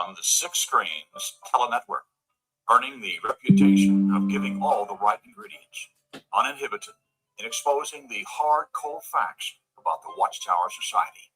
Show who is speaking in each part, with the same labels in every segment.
Speaker 1: from the Six Screens telenetwork, earning the reputation of giving all the right ingredients, uninhibited in exposing the hard, cold facts about the Watchtower Society.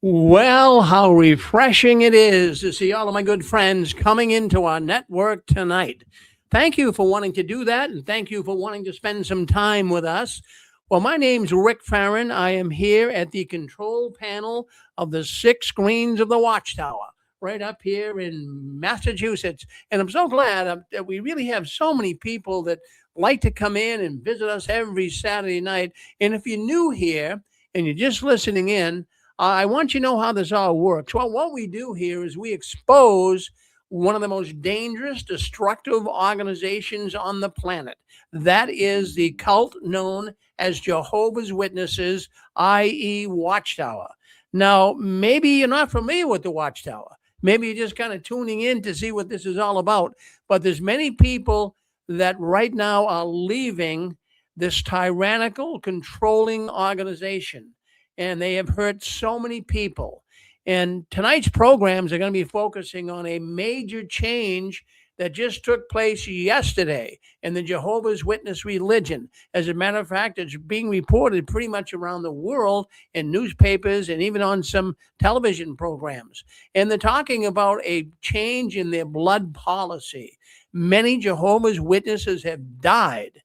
Speaker 2: Well, how refreshing it is to see all of my good friends coming into our network tonight. Thank you for wanting to do that, and thank you for wanting to spend some time with us. Well, my name's Rick Farron. I am here at the control panel of the Six Screens of the Watchtower, right up here in Massachusetts. And I'm so glad that we really have so many people that like to come in and visit us every Saturday night. And if you're new here and you're just listening in, I want you to know how this all works. Well, what we do here is we expose one of the most dangerous, destructive organizations on the planet. That is the cult known as Jehovah's Witnesses, i.e. Watchtower. Now, maybe you're not familiar with the Watchtower. Maybe you're just kind of tuning in to see what this is all about. But there's many people that right now are leaving this tyrannical, controlling organization. And they have hurt so many people. And tonight's programs are going to be focusing on a major change that just took place yesterday in the Jehovah's Witness religion. As a matter of fact, it's being reported pretty much around the world in newspapers and even on some television programs. And they're talking about a change in their blood policy. Many Jehovah's Witnesses have died,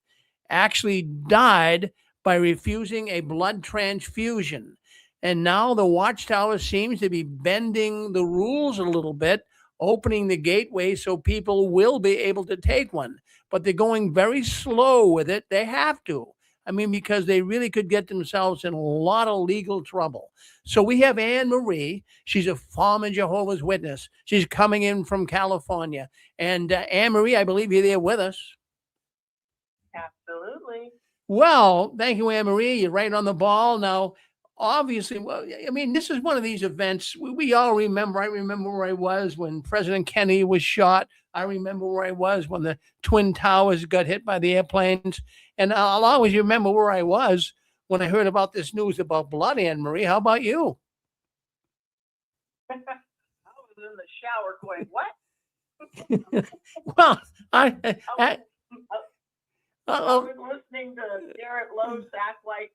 Speaker 2: actually died by refusing a blood transfusion. And now the Watchtower seems to be bending the rules a little bit, opening the gateway so people will be able to take one. But they're going very slow with it. They have to. I mean, because they really could get themselves in a lot of legal trouble. So we have Anne Marie. She's a former Jehovah's Witness. She's coming in from California. And Anne Marie, I believe you're there with us.
Speaker 3: Absolutely.
Speaker 2: Well, thank you, Anne Marie. You're right on the ball. Now, obviously, well, I mean, this is one of these events we all remember. I remember where I was when President Kennedy was shot. I remember where I was when the Twin Towers got hit by the airplanes. And I'll always remember where I was when I heard about this news about blood, Anne Marie. How about you?
Speaker 3: I was in the shower going, what?
Speaker 2: Well,
Speaker 3: I was listening to Garrett Lowe's act like,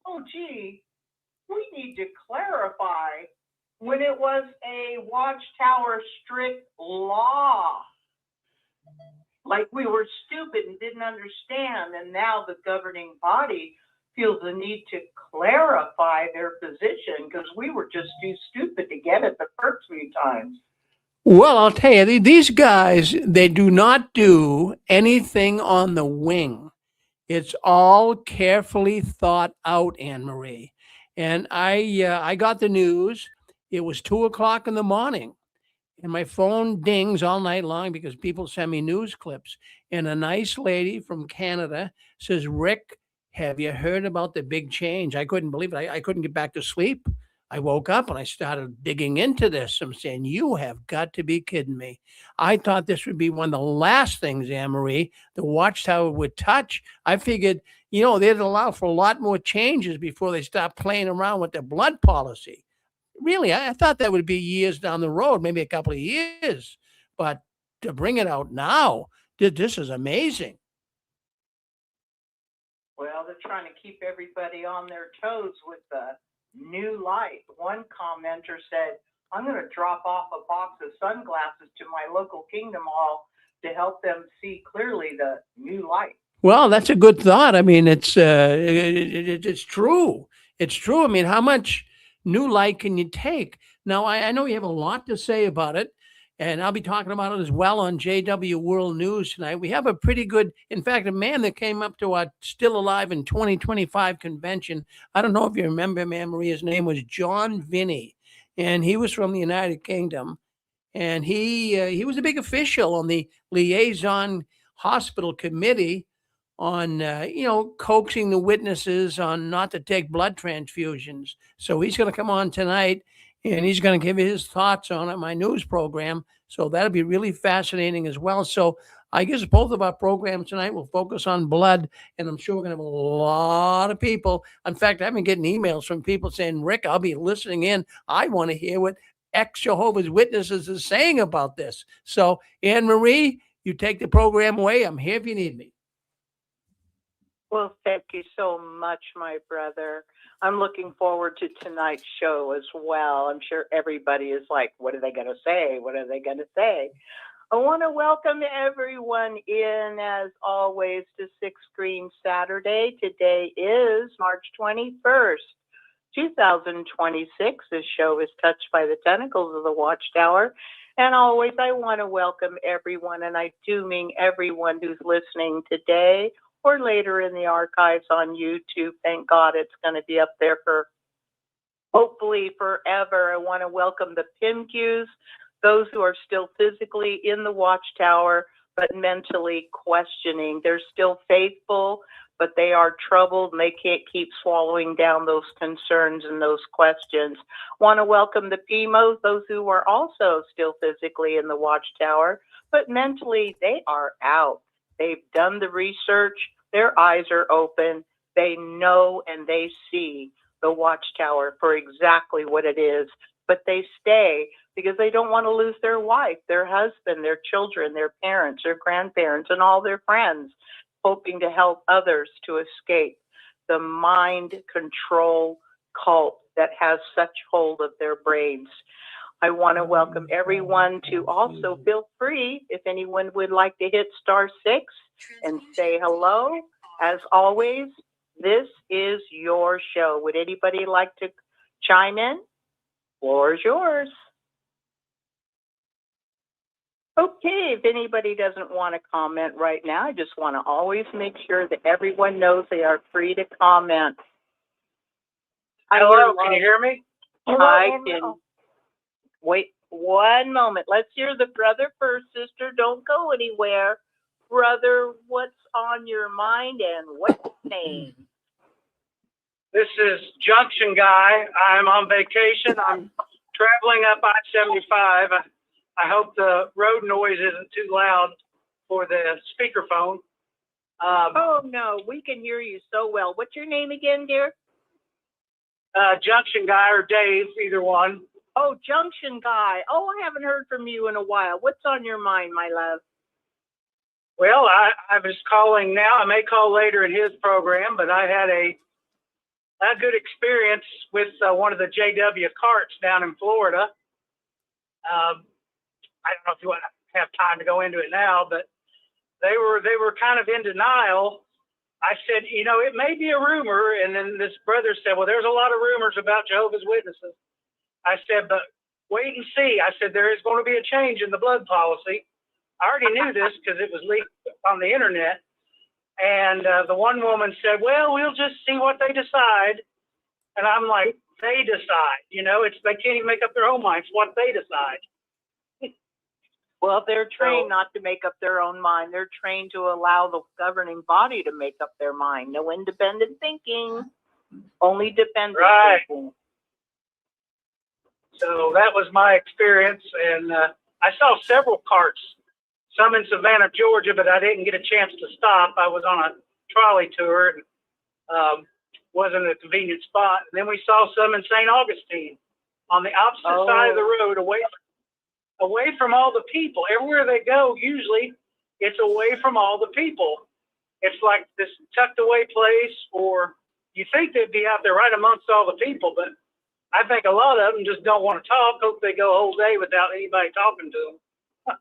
Speaker 3: oh, gee, we need to clarify when it was a Watchtower strict law. Like we were stupid and didn't understand, and now the governing body feels the need to clarify their position because we were just too stupid to get it the first few times.
Speaker 2: Well, I'll tell you, these guys, they do not do anything on the wing. It's all carefully thought out, Anne Marie. And I got the news. It was 2:00 in the morning. And my phone dings all night long because people send me news clips. And a nice lady from Canada says, Rick, have you heard about the big change? I couldn't believe it. I couldn't get back to sleep. I woke up and I started digging into this. I'm saying, you have got to be kidding me. I thought this would be one of the last things, Anne Marie, the Watchtower would touch. I figured, they'd allow for a lot more changes before they start playing around with their blood policy. Really, I thought that would be years down the road, maybe a couple of years. But to bring it out now, this is amazing.
Speaker 3: Well, they're trying to keep everybody on their toes with the new light. One commenter said, I'm going to drop off a box of sunglasses to my local Kingdom Hall to help them see clearly the new light.
Speaker 2: Well, that's a good thought. I mean, it's true. It's true. I mean, how much new light can you take? Now, I know you have a lot to say about it, and I'll be talking about it as well on JW World News tonight. We have a pretty good, in fact, a man that came up to our Still Alive in 2025 convention. I don't know if you remember him, Anne Marie. His name was John Vinney, and he was from the United Kingdom. And he was a big official on the liaison hospital committee on, coaxing the witnesses on not to take blood transfusions. So he's going to come on tonight, and he's going to give his thoughts on it, my news program. So that'll be really fascinating as well. So I guess both of our programs tonight will focus on blood, and I'm sure we're going to have a lot of people. In fact, I've been getting emails from people saying, Rick, I'll be listening in. I want to hear what ex-Jehovah's Witnesses is saying about this. So, Anne Marie, you take the program away. I'm here if you need me.
Speaker 3: Well, thank you so much, my brother. I'm looking forward to tonight's show as well. I'm sure everybody is like, what are they going to say? What are they going to say? I want to welcome everyone in, as always, to Six Screen Saturday. Today is March 21st, 2026. This show is touched by the tentacles of the Watchtower. And always, I want to welcome everyone, and I do mean everyone who's listening today or later in the archives on YouTube. Thank God it's going to be up there for hopefully forever. I want to welcome the PIMQs, those who are still physically in the Watchtower, but mentally questioning. They're still faithful, but they are troubled and they can't keep swallowing down those concerns and those questions. Want to welcome the PMOs, those who are also still physically in the Watchtower, but mentally they are out. They've done the research, their eyes are open, they know and they see the Watchtower for exactly what it is, but they stay because they don't want to lose their wife, their husband, their children, their parents, their grandparents, and all their friends, hoping to help others to escape the mind control cult that has such hold of their brains. I want to welcome everyone to also feel free, if anyone would like to hit *6 and say hello. As always, this is your show. Would anybody like to chime in? Floor is yours. Okay, if anybody doesn't want to comment right now, I just want to always make sure that everyone knows they are free to comment.
Speaker 4: Hello, can you hear me?
Speaker 3: I can. Wait one moment. Let's hear the brother first, sister. Don't go anywhere. Brother, what's on your mind and what's your name?
Speaker 4: This is Junction Guy. I'm on vacation. I'm traveling up I-75. I hope the road noise isn't too loud for the speakerphone.
Speaker 3: Oh, no, we can hear you so well. What's your name again, dear?
Speaker 4: Junction Guy or Dave, either one.
Speaker 3: Oh, Junction Guy. Oh, I haven't heard from you in a while. What's on your mind, my love?
Speaker 4: Well, I was calling now. I may call later in his program, but I had a good experience with one of the JW carts down in Florida. I don't know if you want to have time to go into it now, but they were kind of in denial. I said, you know, it may be a rumor. And then this brother said, well, there's a lot of rumors about Jehovah's Witnesses. I said, but wait and see. I said, there is going to be a change in the blood policy. I already knew this because it was leaked on the internet. And the one woman said, well, we'll just see what they decide. And I'm like, they decide, you know, they can't even make up their own minds what they decide.
Speaker 3: Well, they're trained not to make up their own mind. They're trained to allow the governing body to make up their mind. No independent thinking, only dependent thinking.
Speaker 4: So that was my experience. And I saw several carts, some in Savannah, Georgia, but I didn't get a chance to stop. I was on a trolley tour and wasn't a convenient spot. And then we saw some in St. Augustine on the opposite side of the road, away from all the people. Everywhere they go, usually it's away from all the people. It's like this tucked away place, or you think they'd be out there right amongst all the people, but I think a lot of them just don't want to talk. Hope they go a whole day without anybody talking to them.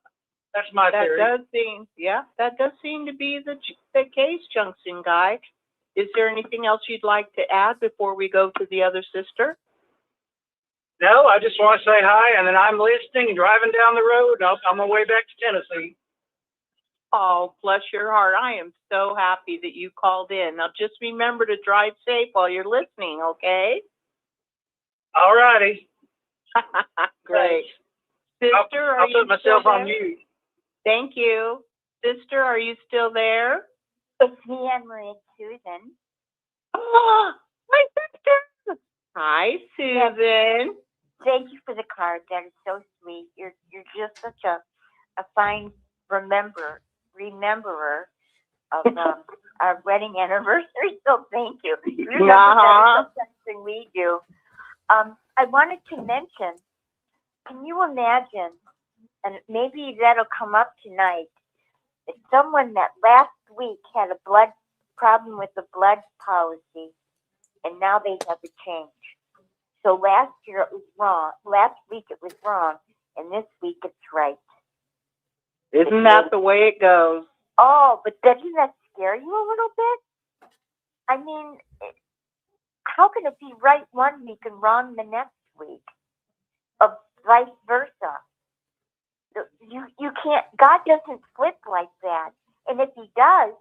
Speaker 4: That's my theory.
Speaker 3: That does seem to be the case, Junction Guy. Is there anything else you'd like to add before we go to the other sister?
Speaker 4: No, I just want to say hi, and then I'm listening and driving down the road, and I'm on my way back to Tennessee.
Speaker 3: Oh, bless your heart. I am so happy that you called in. Now, just remember to drive safe while you're listening, okay?
Speaker 4: All righty.
Speaker 3: Great. Sister,
Speaker 4: I'll put myself on mute.
Speaker 3: Thank you. Sister, are you still there?
Speaker 5: It's me, Anne-Marie Susan.
Speaker 3: Oh, my sister. Hi, Susan.
Speaker 5: Thank you for the card. That is so sweet. You're just such a fine rememberer rememberer of our wedding anniversary. So thank you. You remember
Speaker 6: Uh-huh.
Speaker 5: better sometimes than we do. I wanted to mention. Can you imagine? And maybe that'll come up tonight. If someone that last week had a blood problem with the blood policy, and now they have a change. So last year it was wrong. Last week it was wrong, and this week it's right.
Speaker 6: Isn't that the way it goes?
Speaker 5: Oh, but doesn't that scare you a little bit? I mean, how can it be right one week and wrong the next week? Or vice versa. You can't. God doesn't flip like that. And if He does,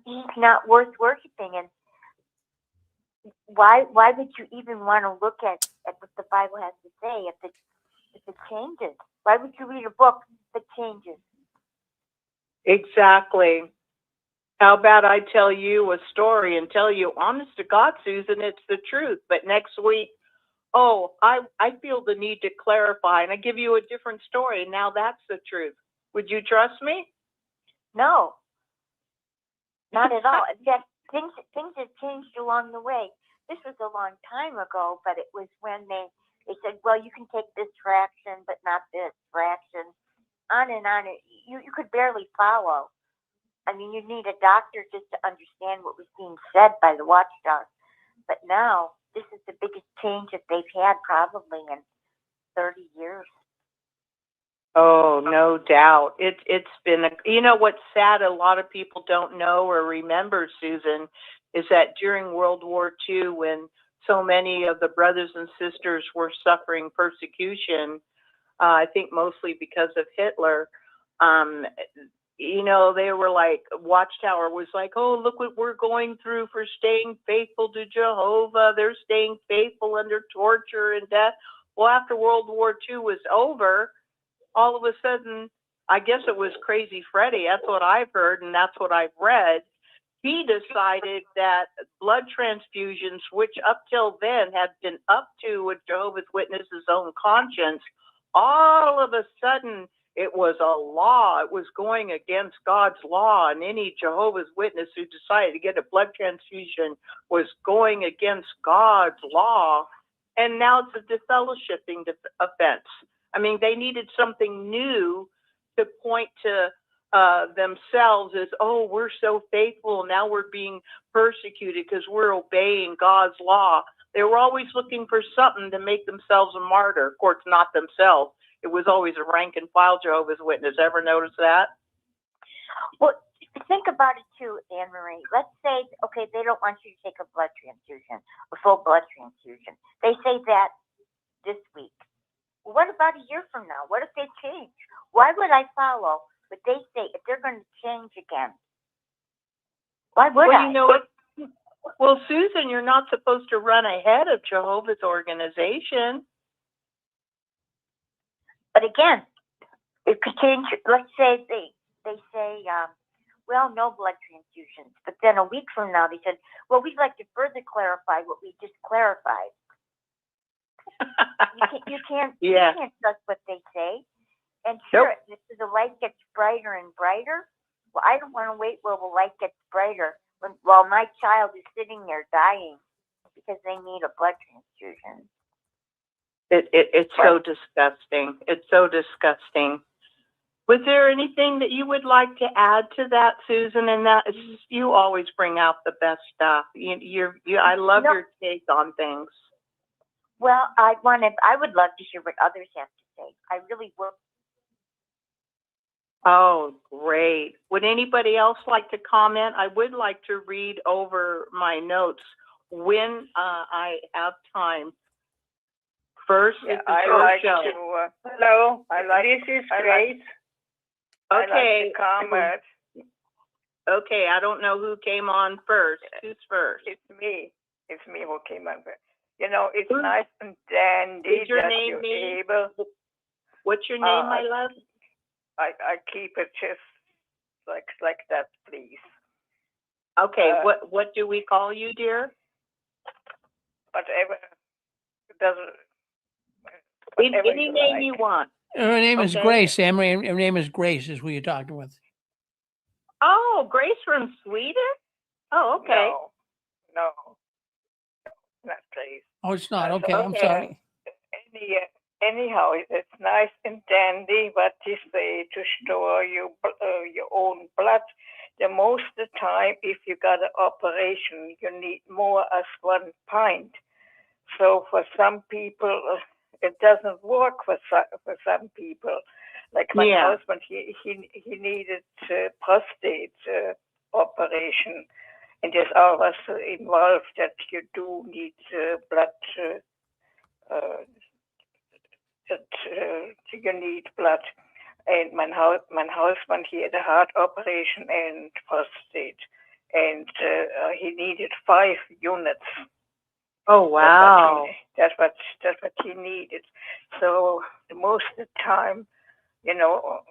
Speaker 5: He's not worth worshiping. And why would you even want to look at what the Bible has to say if it changes? Why would you read a book that changes?
Speaker 6: Exactly. How about I tell you a story and tell you, honest to God, Susan, it's the truth. But next week, oh, I feel the need to clarify, and I give you a different story. And now that's the truth. Would you trust me?
Speaker 5: No, not at all. In fact, things have changed along the way. This was a long time ago, but it was when they said, well, you can take this fraction, but not this fraction. On and on. You could barely follow. I mean, you need a doctor just to understand what was being said by the Watchtower. But now, this is the biggest change that they've had probably in 30 years.
Speaker 6: Oh, no doubt. It's been, you know what's sad, a lot of people don't know or remember, Susan, is that during World War II, when so many of the brothers and sisters were suffering persecution, I think mostly because of Hitler, you know, they were like, Watchtower was like, oh, look what we're going through for staying faithful to Jehovah. They're staying faithful under torture and death. Well, after World War II was over, all of a sudden, I guess it was Crazy Freddy. That's what I've heard, and that's what I've read. He decided that blood transfusions, which up till then had been up to a Jehovah's Witness's own conscience, all of a sudden, it was a law. It was going against God's law, and any Jehovah's Witness who decided to get a blood transfusion was going against God's law. And now it's a disfellowshipping offense. I mean, they needed something new to point to themselves as, oh, we're so faithful. Now we're being persecuted because we're obeying God's law. They were always looking for something to make themselves a martyr. Of course, not themselves. It was always a rank and file Jehovah's Witness. Ever notice that?
Speaker 5: Well, think about it too, Anne Marie. Let's say, okay, they don't want you to take a blood transfusion, a full blood transfusion. They say that this week. Well, what about a year from now? What if they change? Why would I follow what they say if they're going to change again? Why would I?
Speaker 6: You know what? Well, Susan, you're not supposed to run ahead of Jehovah's organization.
Speaker 5: But again, it could change. Let's say they say, well, no blood transfusions. But then a week from now, they said, well, we'd like to further clarify what we just clarified. You can't trust what they say. And sure, if the light gets brighter and brighter, well, I don't want to wait while the light gets brighter while my child is sitting there dying because they need a blood transfusion.
Speaker 6: It's so disgusting. It's so disgusting. Was there anything that you would like to add to that, Susan? And that is, you always bring out the best stuff. I love your take on things.
Speaker 5: Well, I would love to hear what others have to say. I really would.
Speaker 6: Oh, great. Would anybody else like to comment? I would like to read over my notes when I have time. First,
Speaker 7: yeah,
Speaker 6: it's your show.
Speaker 7: Hello, this is Grace.
Speaker 6: Okay.
Speaker 7: Comment.
Speaker 6: Okay, I don't know who came on first. Who's first?
Speaker 7: It's me. It's me who came on first. You know, it's nice and dandy
Speaker 6: Is your
Speaker 7: that
Speaker 6: name
Speaker 7: you're able.
Speaker 6: What's your name, my love?
Speaker 7: I keep it just like that, please.
Speaker 6: Okay, what do we call you, dear?
Speaker 7: Whatever. It doesn't.
Speaker 6: Any name you want.
Speaker 2: Her name is
Speaker 6: Okay.
Speaker 2: Grace, Emery. Her name is Grace, is who you're talking with.
Speaker 6: Oh, Grace from Sweden? Oh, okay.
Speaker 7: No, not Grace.
Speaker 2: Oh, it's not.
Speaker 7: So,
Speaker 2: Okay, I'm
Speaker 6: okay.
Speaker 2: sorry.
Speaker 7: Anyhow, it's nice and dandy, but you say to store your own blood. The most of the time, if you got an operation, you need more as 1 pint. So for some people, it doesn't work for some people. Like my
Speaker 6: Yeah.
Speaker 7: husband, he needed prostate operation, and there's always involved that you do need blood. That you need blood. And my husband, he had a heart operation and prostate, and he needed 5 units.
Speaker 6: Oh, wow.
Speaker 7: That's what he needed. So most of the time, you know,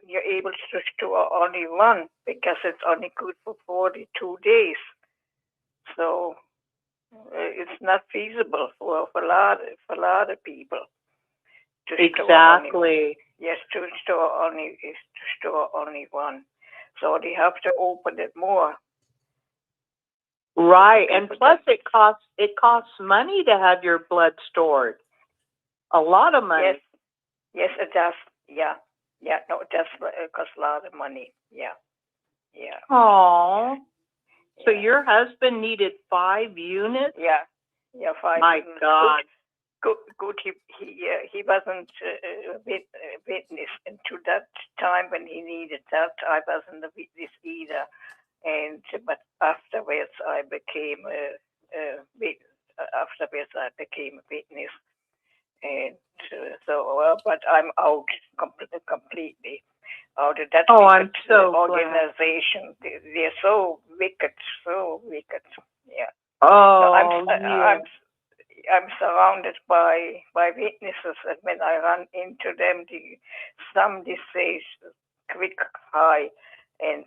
Speaker 7: you're able to store only 1 because it's only good for 42 days. So it's not feasible for a lot of people to
Speaker 6: Exactly.
Speaker 7: to store only 1. So they have to open it more.
Speaker 6: Right. And plus it costs money to have your blood stored. A lot of money.
Speaker 7: Yes, it does. Yeah. No, it does cost a lot of money. Yeah.
Speaker 6: Oh.
Speaker 7: Yeah.
Speaker 6: So your husband needed 5 units?
Speaker 7: Yeah. 5
Speaker 6: My
Speaker 7: units.
Speaker 6: God.
Speaker 7: Good. He wasn't witness into that time when he needed that. I wasn't a witness either. But afterwards I became a witness, and but I'm out completely out of that
Speaker 6: I'm so
Speaker 7: organization. They're so wicked. Yeah.
Speaker 6: Oh,
Speaker 7: no, I'm surrounded by witnesses, and when I run into them, some they say quick hi,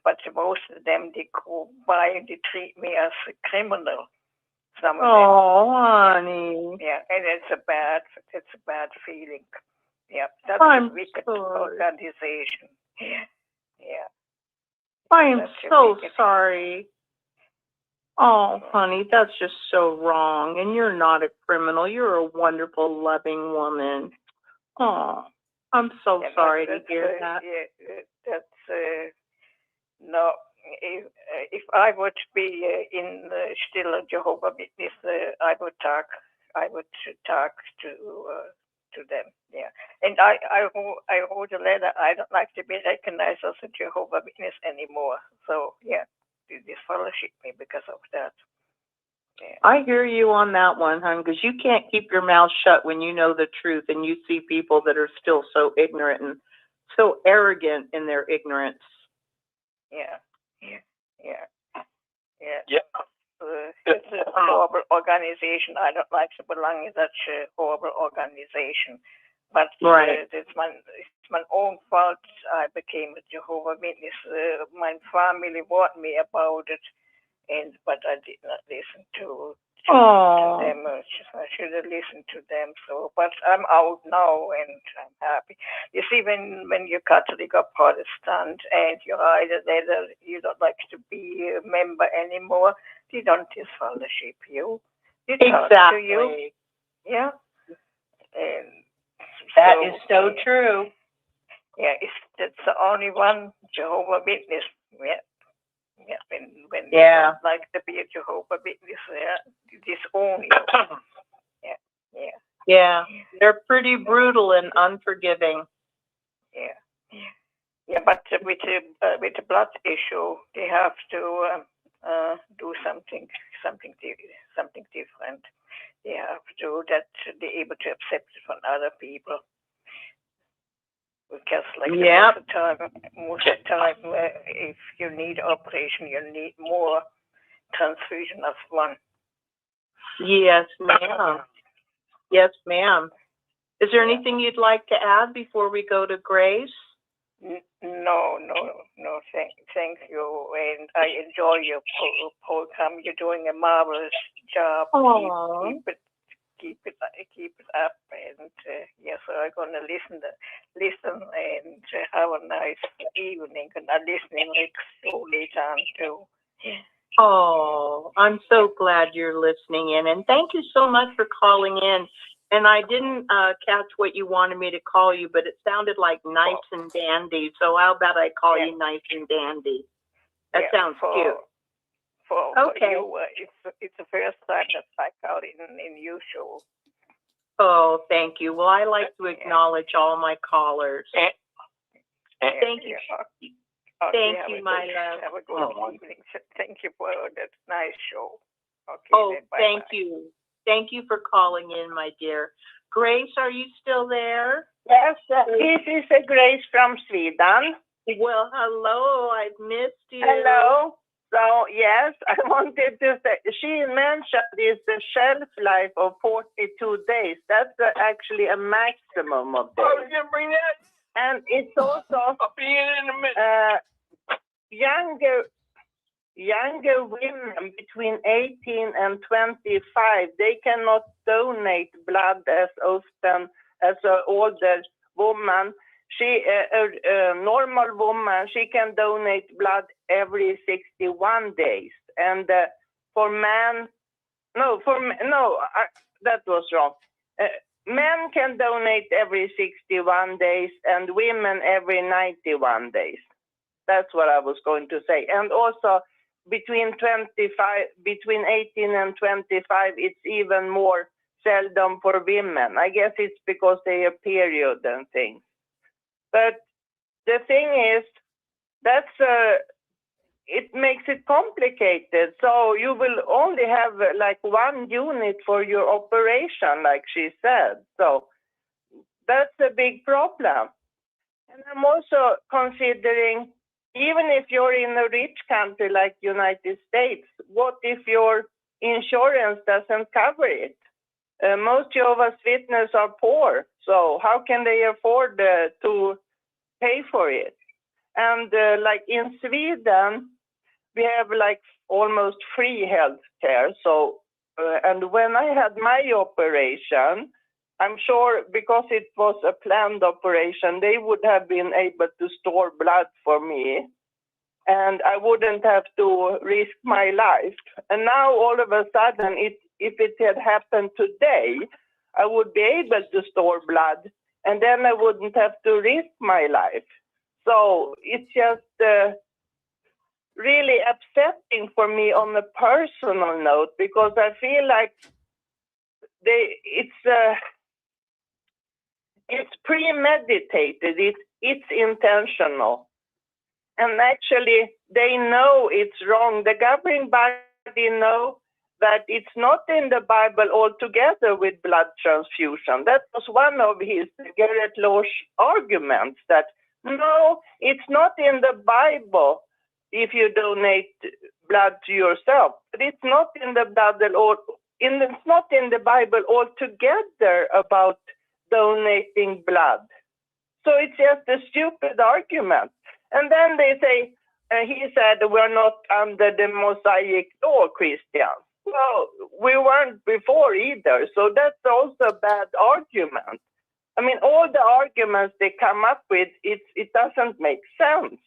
Speaker 7: but most of them they go by and they treat me as a criminal. Some of them.
Speaker 6: Oh, honey.
Speaker 7: Yeah, and it's a bad feeling. Yeah, that's
Speaker 6: I'm
Speaker 7: a wicked
Speaker 6: sorry.
Speaker 7: organization. Yeah.
Speaker 6: I am
Speaker 7: That's a
Speaker 6: so
Speaker 7: wicked-
Speaker 6: sorry. Oh, honey, that's just so wrong. And you're not a criminal. You're a wonderful, loving woman. Oh, I'm so
Speaker 7: Yeah,
Speaker 6: sorry to
Speaker 7: that's,
Speaker 6: hear that.
Speaker 7: that's no. If I would be still a Jehovah Witness, I would talk to them. Yeah, and I wrote a letter. I don't like to be recognized as a Jehovah Witness anymore. So yeah, they disfellowship me because of that. Yeah.
Speaker 6: I hear you on that one, hon, because you can't keep your mouth shut when you know the truth and you see people that are still so ignorant and so arrogant in their ignorance.
Speaker 7: Yeah. It's a horrible organization. I don't like to belong in such a horrible organization. But
Speaker 6: Right.
Speaker 7: it's my own fault. I became a Jehovah Witness. My family warned me about it, but I did not listen to them. I should have listened to them. So, but I'm out now and I'm happy. You see, when you're Catholic or Protestant and you write a letter, you don't like to be a member anymore. They don't disfellowship you. They talk to you. Yeah. And
Speaker 6: that is so true.
Speaker 7: Yeah, it's the only one Jehovah Witness. Yeah, when you don't like to be a Jehovah Witness, disown you.
Speaker 6: Yeah, they're pretty brutal and unforgiving.
Speaker 7: Yeah, but with the blood issue, they have to do something different. They have to be able to accept it from other people. Because most of the time, if you need operation, you need more transfusion of one.
Speaker 6: Yes, ma'am. Yes, ma'am. Is there anything you'd like to add before we go to Grace?
Speaker 7: No. Thank you, and I enjoy your program. You're doing a marvelous job. keep it up, and yeah, so I'm gonna listen and have a nice evening. And I'm listening next show later on too.
Speaker 6: Oh, I'm so glad you're listening in, and thank you so much for calling in. And I didn't catch what you wanted me to call you, but it sounded like nice and dandy. So how about I call you nice and dandy? That sounds cute.
Speaker 7: For
Speaker 6: Okay.
Speaker 7: you, it's the first time that I called in your show.
Speaker 6: Oh, thank you. Well, I like to acknowledge all my callers. Thank you.
Speaker 7: Okay,
Speaker 6: Thank you, my love.
Speaker 7: Have a good evening. Thank you for that nice show. Okay.
Speaker 6: Oh,
Speaker 7: then,
Speaker 6: thank
Speaker 7: bye-bye.
Speaker 6: you. Thank you for calling in, my dear. Grace, are you still there?
Speaker 8: Yes, this is Grace from Sweden.
Speaker 6: Well, hello. I've missed you.
Speaker 8: Hello. So, yes, I wanted to say, she mentioned is the shelf life of 42 days. That's actually a maximum of days.
Speaker 7: Oh, you can bring that?
Speaker 8: And it's also
Speaker 7: I'll be in a minute.
Speaker 8: younger women between 18 and 25, they cannot donate blood as often as an older woman. She, a normal woman, she can donate blood every 61 days. And for men, that was wrong. Men can donate every 61 days and women every 91 days. That's what I was going to say. And also between 18 and 25, it's even more seldom for women. I guess it's because they have period and things. But the thing is, it makes it complicated. So you will only have like one unit for your operation, like she said. So that's a big problem. And I'm also considering, even if you're in a rich country like United States, what if your insurance doesn't cover it? Most Jehovah's Witnesses are poor, so how can they afford to pay for it? And like in Sweden, we have like almost free health care. So, and when I had my operation, I'm sure because it was a planned operation, they would have been able to store blood for me, and I wouldn't have to risk my life. And now all of a sudden, if it had happened today, I would be able to store blood, and then I wouldn't have to risk my life. So it's just really upsetting for me on a personal note, because I feel like it's premeditated, it's intentional. And actually, they know it's wrong. The governing body know that it's not in the Bible altogether with blood transfusion. That was one of his, Garrett Law's arguments, that no, it's not in the Bible if you donate blood to yourself. But it's not in the Bible, it's not in the Bible altogether about donating blood. So it's just a stupid argument. And then they say, he said, we're not under the Mosaic law, Christians. Well, we weren't before either. So that's also a bad argument. I mean, all the arguments they come up with, it doesn't make sense.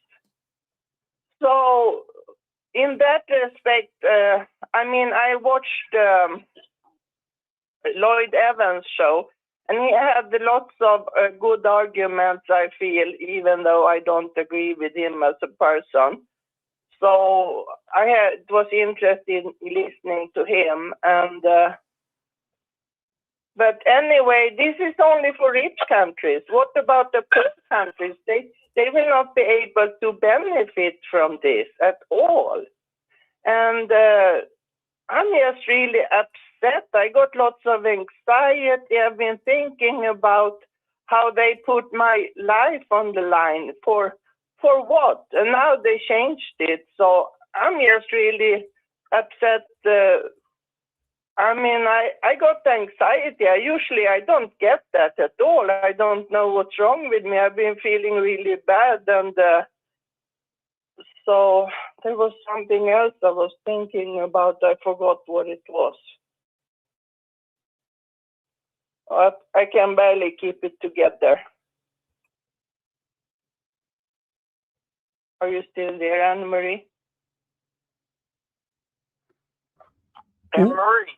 Speaker 8: So in that respect, I watched Lloyd Evans' show, and he had lots of good arguments, I feel, even though I don't agree with him as a person. So I was interested in listening to him. And but anyway, this is only for rich countries. What about the poor countries? They will not be able to benefit from this at all. And I'm just really upset. I got lots of anxiety. I've been thinking about how they put my life on the line for what? And now they changed it. So I'm just really upset. I got anxiety. I don't get that at all. I don't know what's wrong with me. I've been feeling really bad. And so there was something else I was thinking about. I forgot what it was. I can barely keep it together. Are you still there, Anne Marie?
Speaker 4: Anne Marie.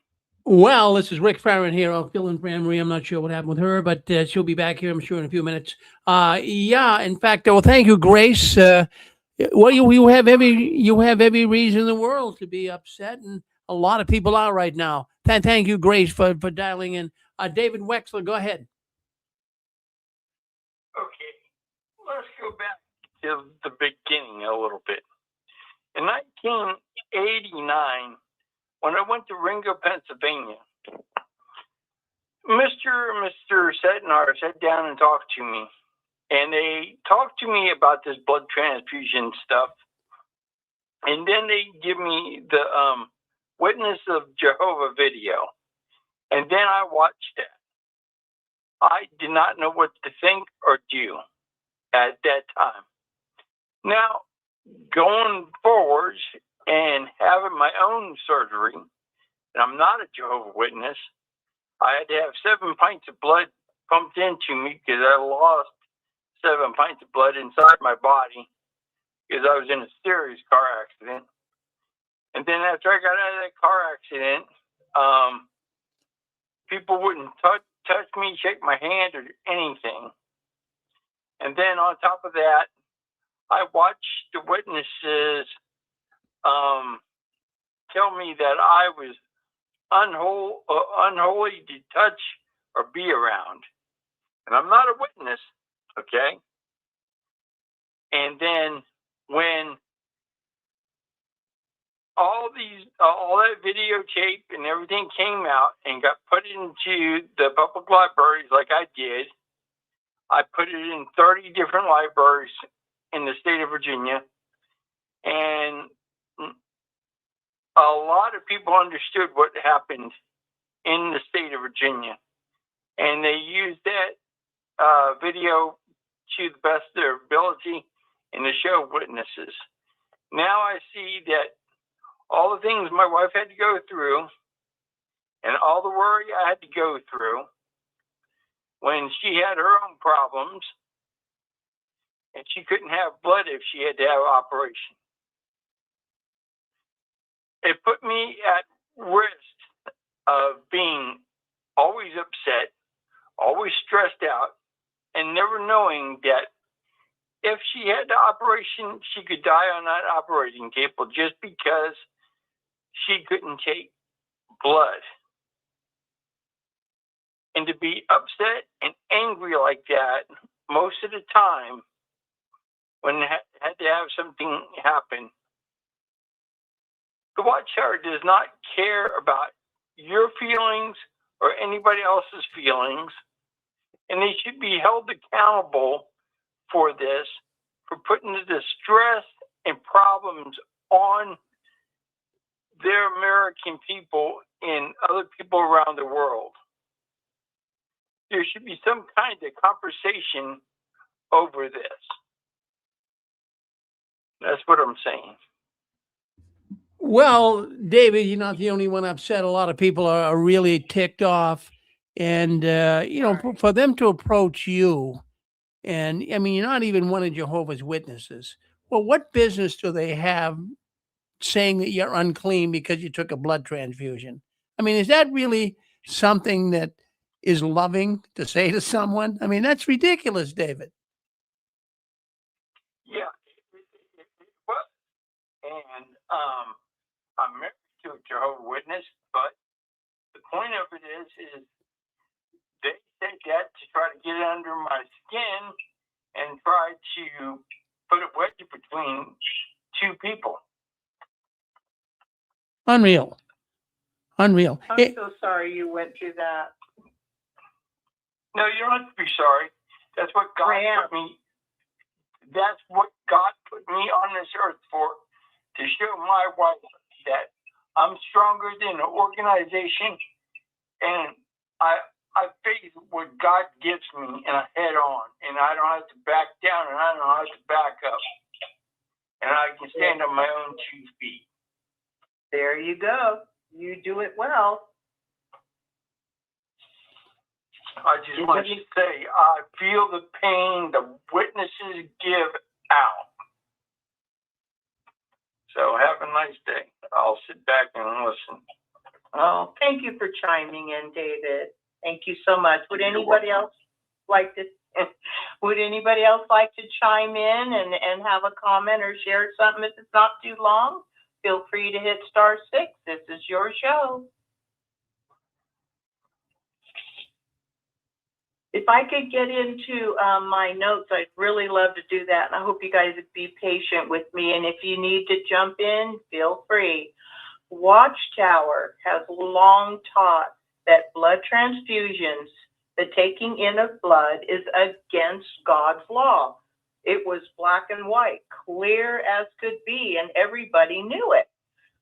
Speaker 2: Well, this is Rick Farron here. I'll fill in for Anne Marie. I'm not sure what happened with her, but she'll be back here, I'm sure, in a few minutes. Yeah, in fact, well, thank you, Grace. Well, you have every reason in the world to be upset, and a lot of people are right now. Thank you, Grace, for dialing in. David Wexler, go ahead.
Speaker 9: Okay, let's go back to the beginning a little bit. In 1989, when I went to Ringo, Pennsylvania, Mr. and Mr. Setnar sat down and talked to me. And they talked to me about this blood transfusion stuff. And then they give me the Witness of Jehovah video. And then I watched it. I did not know what to think or do at that time. Now, going forward and having my own surgery, and I'm not a Jehovah Witness, I had to have 7 pints of blood pumped into me because I lost 7 pints of blood inside my body because I was in a serious car accident. And then after I got out of that car accident, people wouldn't touch me, shake my hand, or anything. And then on top of that, I watched the witnesses tell me that I was unholy to touch or be around. And I'm not a witness, okay? And then when all that videotape and everything came out and got put into the public libraries like I did, I put it in 30 different libraries in the state of Virginia. And a lot of people understood what happened in the state of Virginia. And they used that video to the best of their ability in the show witnesses. Now I see that all the things my wife had to go through and all the worry I had to go through when she had her own problems and she couldn't have blood if she had to have an operation. It put me at risk of being always upset, always stressed out, and never knowing that if she had the operation, she could die on that operating table just because she couldn't take blood. And to be upset and angry like that most of the time when had to have something happen. The Watchtower does not care about your feelings or anybody else's feelings, and they should be held accountable for this, for putting the stress and problems on their American people and other people around the world. There should be some kind of conversation over this. That's what I'm saying.
Speaker 2: Well, David, you're not the only one upset. A lot of people are really ticked off. And, for them to approach you, and I mean, you're not even one of Jehovah's Witnesses. Well, what business do they have saying that you're unclean because you took a blood transfusion? I mean, is that really something that is loving to say to someone? I mean, that's ridiculous, David.
Speaker 9: Yeah, it was. And I'm married to a Jehovah's Witness, but the point of it is they take that to try to get under my skin and try to put a wedge between two people.
Speaker 2: Unreal.
Speaker 3: I'm so sorry you went through that.
Speaker 9: No, you don't have to be sorry. That's what God put me. That's what God put me on this earth for, to show my wife that I'm stronger than an organization, and I face what God gives me and I head on, and I don't have to back down, and I don't have to back up, and I can stand on my own 2 feet.
Speaker 3: There you go. You do it well.
Speaker 9: I just want to say, I feel the pain the witnesses give out. So have a nice day. I'll sit back and listen.
Speaker 3: Oh, thank you for chiming in, David. Thank you so much. Would anybody else like to, would anybody else like to chime in and have a comment or share something? If it's not too long, feel free to hit *6. This is your show. If I could get into my notes, I'd really love to do that. And I hope you guys would be patient with me. And if you need to jump in, feel free. Watchtower has long taught that blood transfusions, the taking in of blood, is against God's law. It was black and white, clear as could be, and everybody knew it.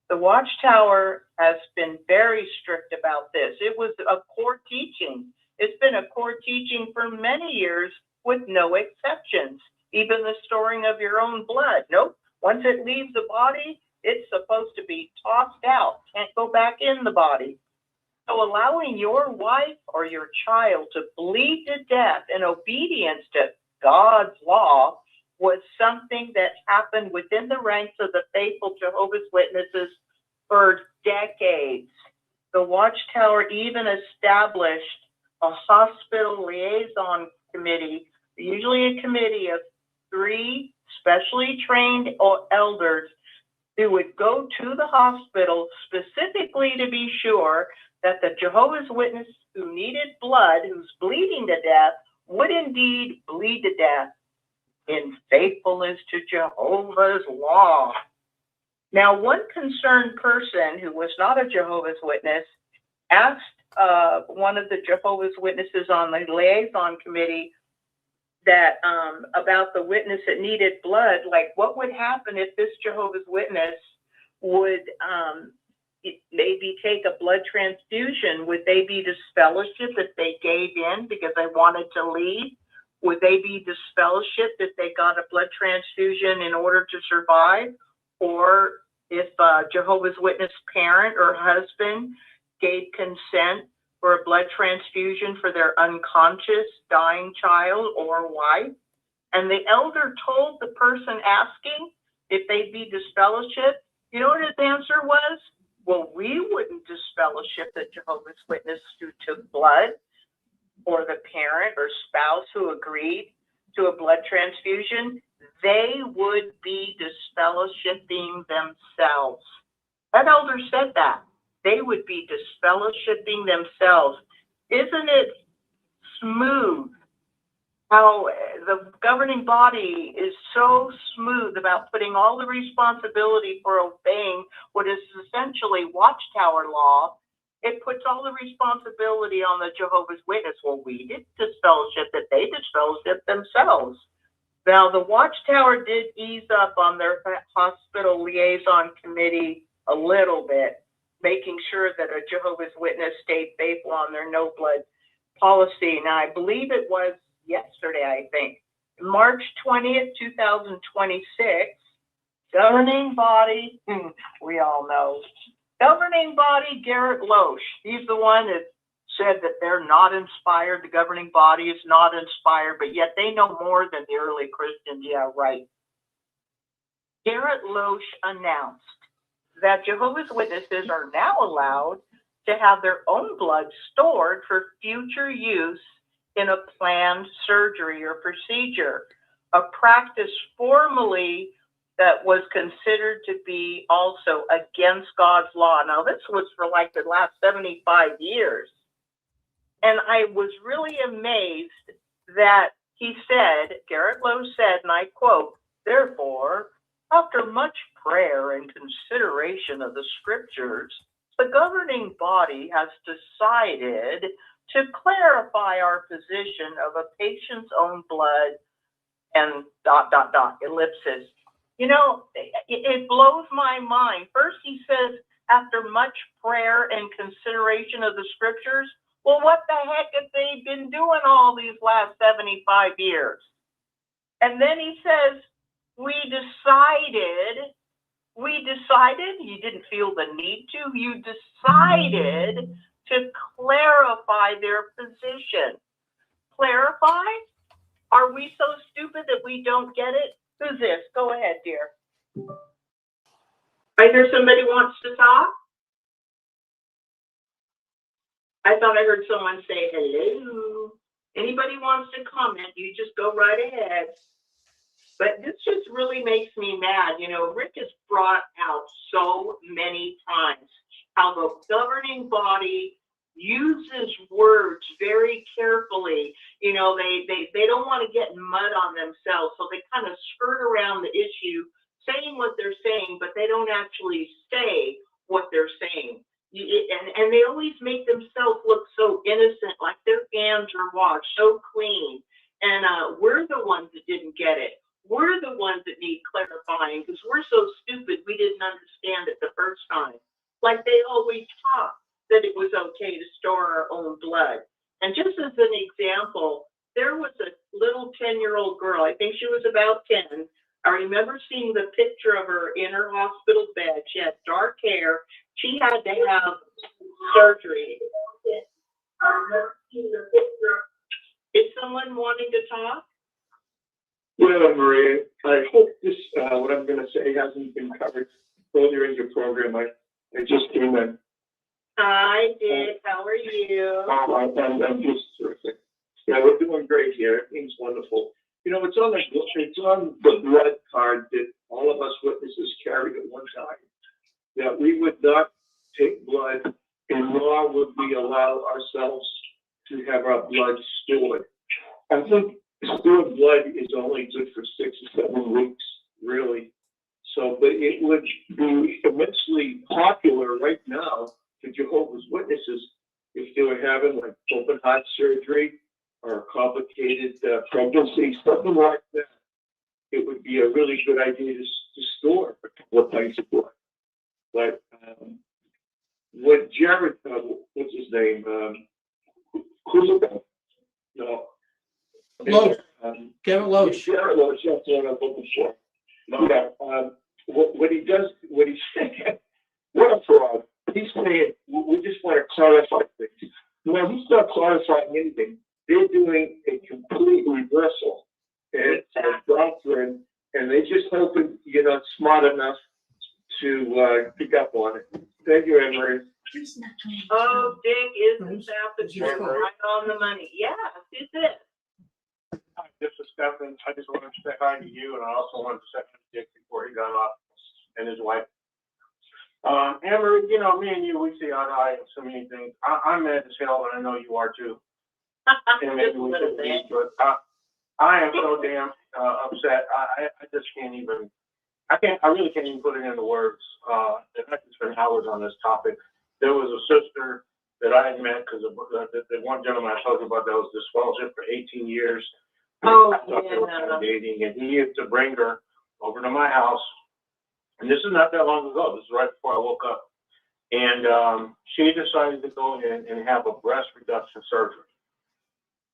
Speaker 3: The Watchtower has been very strict about this. It was a core teaching. It's been a core teaching for many years with no exceptions. Even the storing of your own blood. Nope. Once it leaves the body, it's supposed to be tossed out. Can't go back in the body. So allowing your wife or your child to bleed to death in obedience to God's law was something that happened within the ranks of the faithful Jehovah's Witnesses for decades. The Watchtower even established a hospital liaison committee, usually a committee of 3 specially trained elders who would go to the hospital specifically to be sure that the Jehovah's Witness who needed blood, who's bleeding to death, would indeed bleed to death in faithfulness to Jehovah's law. Now, one concerned person who was not a Jehovah's Witness asked one of the Jehovah's Witnesses on the liaison committee that about the witness that needed blood, like what would happen if this Jehovah's Witness would maybe take a blood transfusion? Would they be disfellowshipped if they gave in because they wanted to leave? Would they be disfellowshipped if they got a blood transfusion in order to survive? Or if a Jehovah's Witness parent or husband gave consent for a blood transfusion for their unconscious dying child or wife? And the elder told the person asking if they'd be disfellowshipped, you know what his answer was? Well, we wouldn't disfellowship the Jehovah's Witness who took blood, or the parent or spouse who agreed to a blood transfusion. They would be disfellowshipping themselves. That elder said that. They would be disfellowshipping themselves. Isn't it smooth how the governing body is so smooth about putting all the responsibility for obeying what is essentially Watchtower law? It puts all the responsibility on the Jehovah's Witness. Well, we did disfellowship that they disfellowship themselves. Now, the Watchtower did ease up on their hospital liaison committee a little bit, making sure that a Jehovah's Witness stayed faithful on their no blood policy. Now, I believe it was yesterday, I think, March 20th, 2026, governing body, we all know, governing body Garrett Loesch. He's the one that said that they're not inspired. The governing body is not inspired, but yet they know more than the early Christians. Yeah, right. Garrett Loesch announced that Jehovah's Witnesses are now allowed to have their own blood stored for future use in a planned surgery or procedure, a practice formerly that was considered to be also against God's law. Now, this was for like the last 75 years. And I was really amazed that he said, Garrett Loesch said, and I quote, "Therefore, after much prayer and consideration of the scriptures, the governing body has decided to clarify our position of a patient's own blood," and ... ellipsis. You know, it blows my mind. First, he says, after much prayer and consideration of the scriptures. Well, what the heck have they been doing all these last 75 years? And then he says, we decided, you didn't feel the need to, you decided to clarify their position. clarify? Are we so stupid that we don't get it? Who's this? Go ahead, dear. I hear somebody wants to talk. I thought I heard someone say hello. Anybody wants to comment, you just go right ahead. But this just really makes me mad. You know, Rick has brought out so many times how the governing body uses words very carefully. You know, they don't want to get mud on themselves, so they kind of skirt around the issue, saying what they're saying, but they don't actually say what they're saying. And they always make themselves look so innocent, like their hands are washed, so clean. And we're the ones that didn't get it. We're the ones that need clarifying because we're so stupid we didn't understand it the first time. Like they always taught that it was okay to store our own blood. And just as an example, there was a little 10-year-old girl, I think she was about 10. I remember seeing the picture of her in her hospital bed. She had dark hair. She had to have surgery. Is someone wanting to talk?
Speaker 10: Well, Maria, I hope this, what I'm going to say hasn't been covered earlier in your program. I just came in.
Speaker 3: I did. How are you?
Speaker 10: I'm just terrific. Yeah, we're doing great here. Everything's wonderful. You know, it's on the blood card that all of us witnesses carried at one time, that we would not take blood and nor would we allow ourselves to have our blood stored. I think stored blood is only good for 6 or 7 weeks, really. So, but it would be immensely popular right now to Jehovah's Witnesses if they were having like open heart surgery or a complicated pregnancy, something like that. It would be a really good idea to store a couple of pints of blood. But what Jared, what's his name? Who's it? No.
Speaker 2: Loach. Garrett Loach.
Speaker 10: Garrett Loach, that's what I'm looking for. Yeah. What he does, what he's saying, what a fraud. He's saying, we just want to clarify things. No, he's not clarifying anything. They're doing a complete reversal and doctrine, and they just hoping you're not smart enough to pick up on it. Thank you, Anne-Marie.
Speaker 3: Oh, Dick, isn't that the truth? Right on the money. Yeah, who's this?
Speaker 11: Hi, this is Stephen. I just wanted to say hi to you, and I also wanted to say hi to Dick before he got off, and his wife. Anne-Marie, you know, me and you, we see eye to eye on so many things. I'm mad as hell, and I know you are too. And maybe we should leave, but I am so damn upset. I just can't even. I really can't even put it into words. I could spend hours on this topic. There was a sister that I had met because the one gentleman I told you about that was disfellowship for 18 years.
Speaker 3: Oh,
Speaker 11: I thought they were kind of dating, and he used to bring her over to my house. And this is not that long ago. This is right before I woke up. And she decided to go in and have a breast reduction surgery.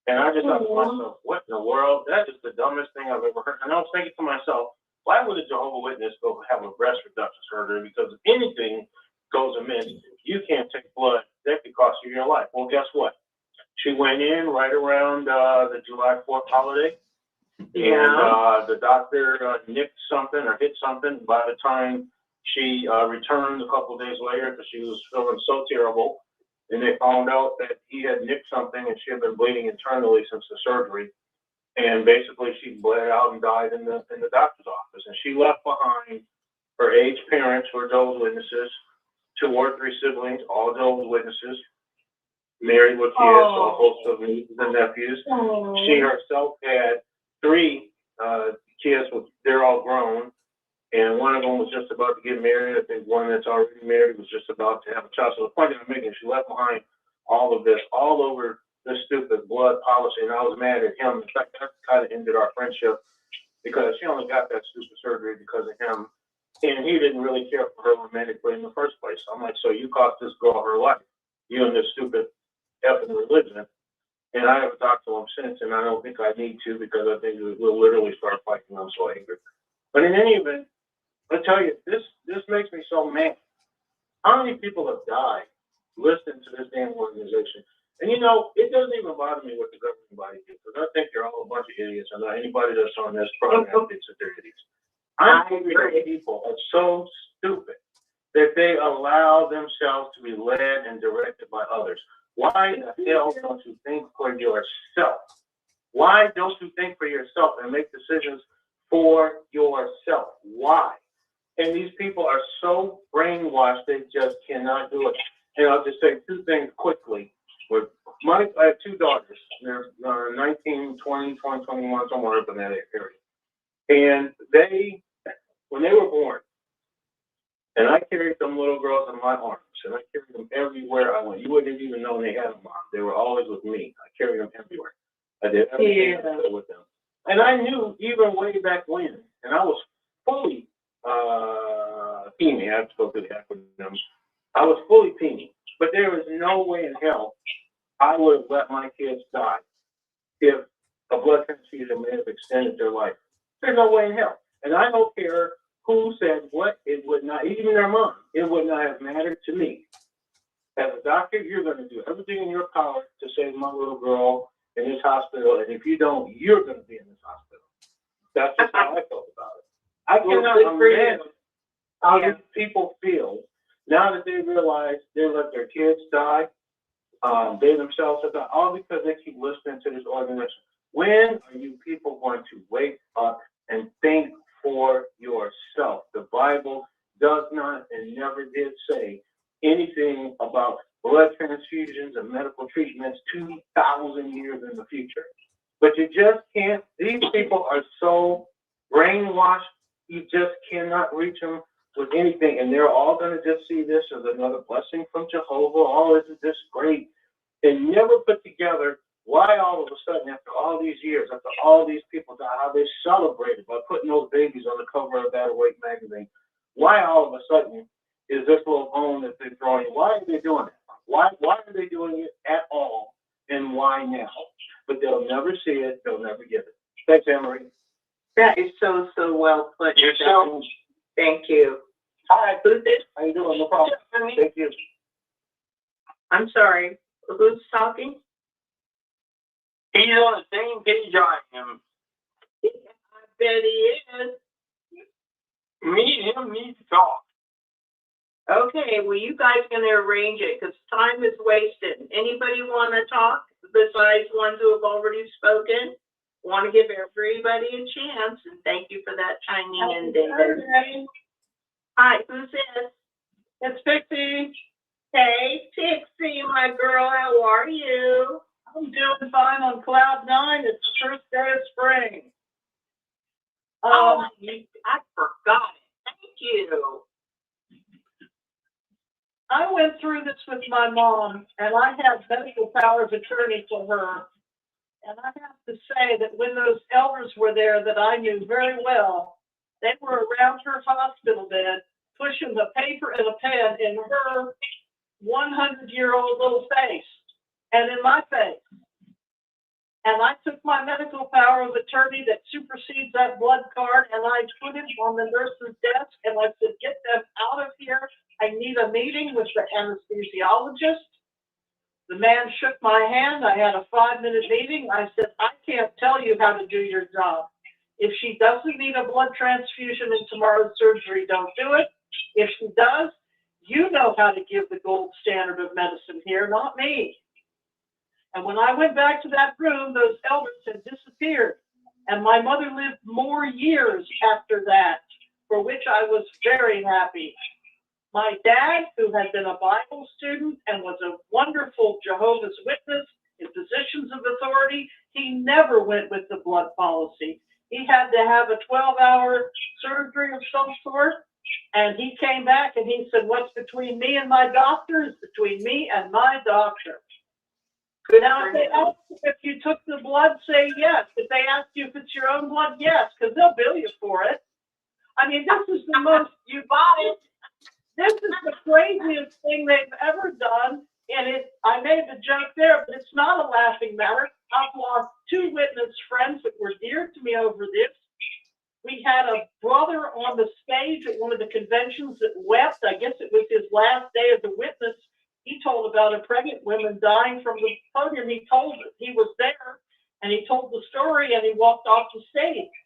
Speaker 11: And I just thought to myself, what in the world? That is the dumbest thing I've ever heard. And I was thinking to myself, why would a Jehovah's Witness go have a breast reduction surgery? Because if anything goes amiss, you can't take blood. That could cost you your life. Well, guess what? She went in right around the July 4th holiday. And the doctor nicked something or hit something. By the time she returned a couple of days later, because she was feeling so terrible, and they found out that he had nicked something and she had been bleeding internally since the surgery. And basically she bled out and died in the doctor's office. And she left behind her aged parents, who are Jehovah's Witnesses, 2 or 3 siblings, all Jehovah's Witnesses, married with kids, a host of nieces and nephews. She herself had 3 kids, they're all grown. And one of them was just about to get married. I think one that's already married was just about to have a child. So the point I'm making, she left behind all of this, all over this stupid blood policy. And I was mad at him. In fact, that kind of ended our friendship because she only got that stupid surgery because of him. And he didn't really care for her romantically in the first place. I'm like, so you cost this girl her life, you and this stupid effing religion. And I haven't talked to him since, and I don't think I need to because I think we'll literally start fighting. I'm so angry. But in any event, I tell you, this makes me so mad. How many people have died listening to this damn organization? And you know, it doesn't even bother me what the governing body do, because I think they're all a bunch of idiots, and anybody that's on this program thinks that they're idiots. I'm thinking that people are so stupid that they allow themselves to be led and directed by others. Why the hell don't you think for yourself? Why don't you think for yourself and make decisions for yourself? Why? And these people are so brainwashed, they just cannot do it. And I'll just say two things quickly. I have two daughters. They're 19, 20, 21, somewhere up in that area. And when they were born, and I carried them little girls in my arms, and I carried them everywhere I went. You wouldn't even know they had a mom. They were always with me. I carried them everywhere. I did everything I could with them. And I knew even way back when, and I was fully PEMI. I have to go through the acronyms. I was fully PEMI. But there is no way in hell I would have let my kids die if a blood transfusion may have extended their life. There's no way in hell. And I don't care who said what, it would not, even their mom, it would not have mattered to me. As a doctor, you're going to do everything in your power to save my little girl in this hospital, and if you don't, you're going to be in this hospital. That's just how I felt about it. I cannot imagine how these people feel now that they realize they let their kids die. They themselves have died, all because they keep listening to this organization. When are you people going to wake up and think for yourself? The Bible does not and never did say anything about blood transfusions and medical treatments 2,000 years in the future. But you just can't, these people are so brainwashed, you just cannot reach them with anything. And they're all going to just see this as another blessing from Jehovah. Oh, isn't this great? And never put together why all of a sudden, after all these years, after all these people died, how they celebrated by putting those babies on the cover of Battle Weight magazine. Why all of a sudden is this little bone that they're throwing? Why are they doing it? Why are they doing it at all? And why now? But they'll never see it. They'll never get it. Thanks, Anne-Marie.
Speaker 6: That is so well put.
Speaker 9: Yourself.
Speaker 6: Thank you.
Speaker 11: Hi.
Speaker 6: Who's this?
Speaker 11: How you doing? No problem. Thank you.
Speaker 6: I'm sorry. Who's talking?
Speaker 9: He's on the same page I am.
Speaker 6: I bet he is.
Speaker 9: Me and him need to talk.
Speaker 6: Okay, well, you guys going to arrange it because time is wasted. Anybody want to talk besides ones who have already spoken? Want to give everybody a chance, and thank you for that chiming in, David. Hi, who's this?
Speaker 3: It's Pixie.
Speaker 6: Hey, Pixie, my girl, how are you?
Speaker 3: I'm doing fine on cloud 9. It's the first day of spring.
Speaker 6: I forgot it. Thank you.
Speaker 3: I went through this with my mom, and I have medical power of attorney for her. And I have to say that when those elders were there that I knew very well, they were around her hospital bed, pushing the paper and a pen in her 100-year-old little face and in my face. And I took my medical power of attorney that supersedes that blood card, and I put it on the nurse's desk, and I said, get them out of here. I need a meeting with the anesthesiologist. The man shook my hand. I had a 5-minute meeting. I said, I can't tell you how to do your job. If she doesn't need a blood transfusion in tomorrow's surgery, don't do it. If she does, you know how to give the gold standard of medicine here, not me. And when I went back to that room, those elders had disappeared. And my mother lived more years after that, for which I was very happy. My dad, who had been a Bible student and was a wonderful Jehovah's Witness in positions of authority, he never went with the blood policy. He had to have a 12-hour surgery of some sort, and he came back and he said, what's between me and my doctor is between me and my doctor. Now, if they ask you if you took the blood, say yes. If they ask you if it's your own blood, yes, because they'll bill you for it. I mean, this is the most, you bought it. This is the craziest thing they've ever done. And I made the joke there, but it's not a laughing matter. I've lost 2 witness friends that were dear to me over this. We had a brother on the stage at one of the conventions that wept. I guess it was his last day as a witness. he told about a pregnant woman dying from the podium. He was there, and he told the story, and he walked off the stage.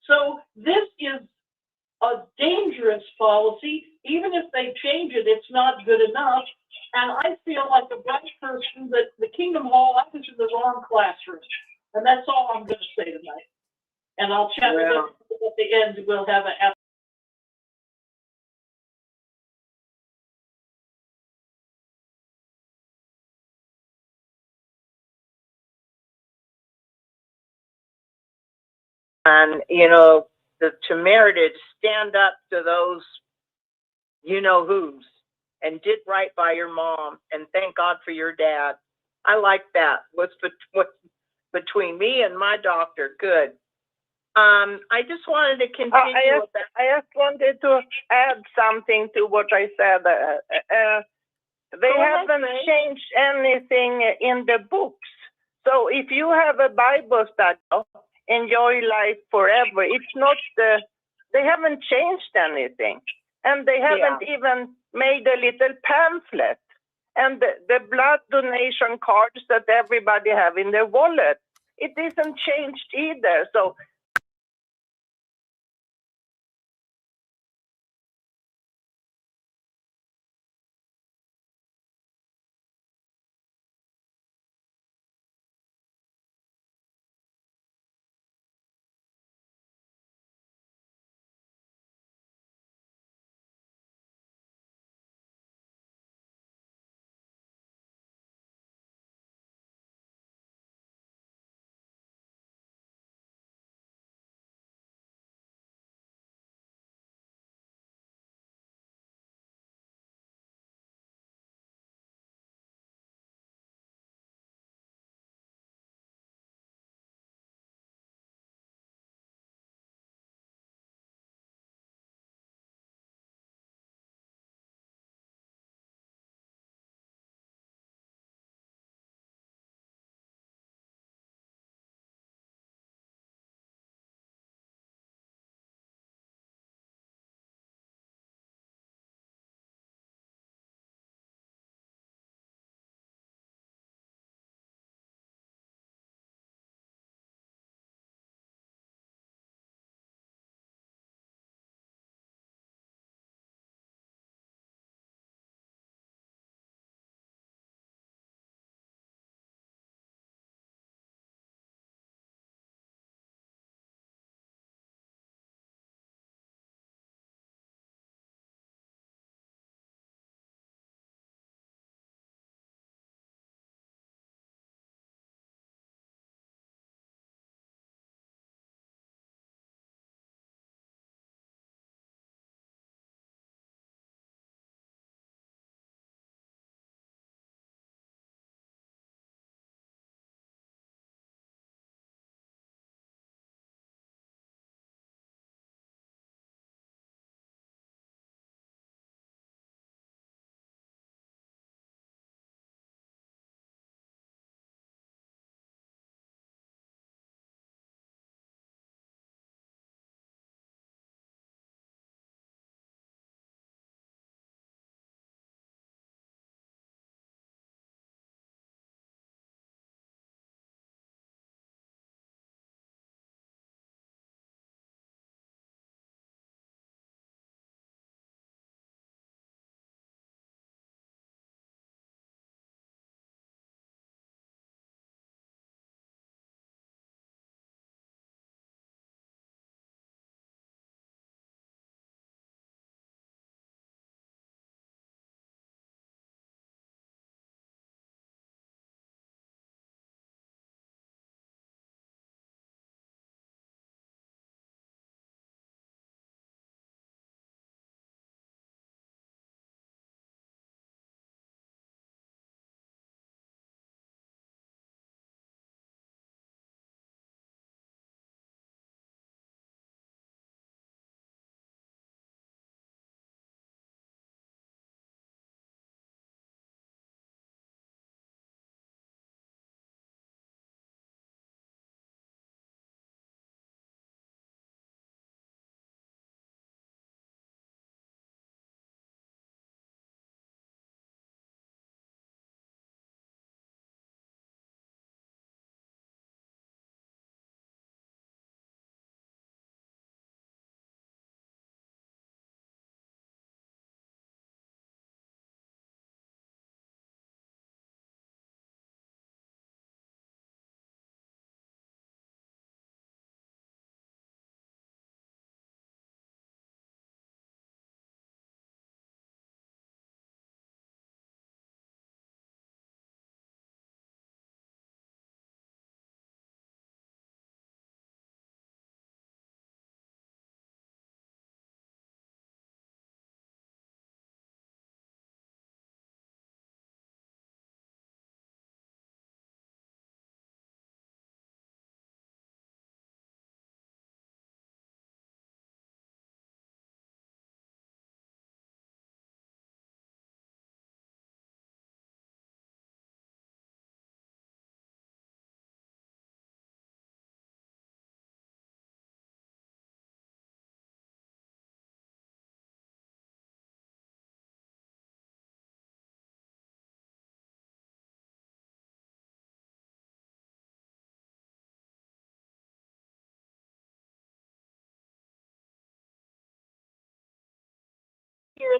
Speaker 3: So this is a dangerous policy. Even if they change it, it's not good enough. And I feel like a black person that the Kingdom Hall, I was in the wrong classroom. And that's all I'm going to say tonight. And I'll chat with them at the end. We'll have a
Speaker 6: And, the temerity to stand up to those who's and did right by your mom, and thank God for your dad. I like that. What's between me and my doctor? Good. I just wanted to continue with that.
Speaker 8: I just wanted to add something to what I said. They haven't changed anything in the books. So if you have a Bible study, enjoy life forever, it's not they haven't changed anything. And they haven't even made a little pamphlet. And the blood donation cards that everybody have in their wallet, it isn't changed either. So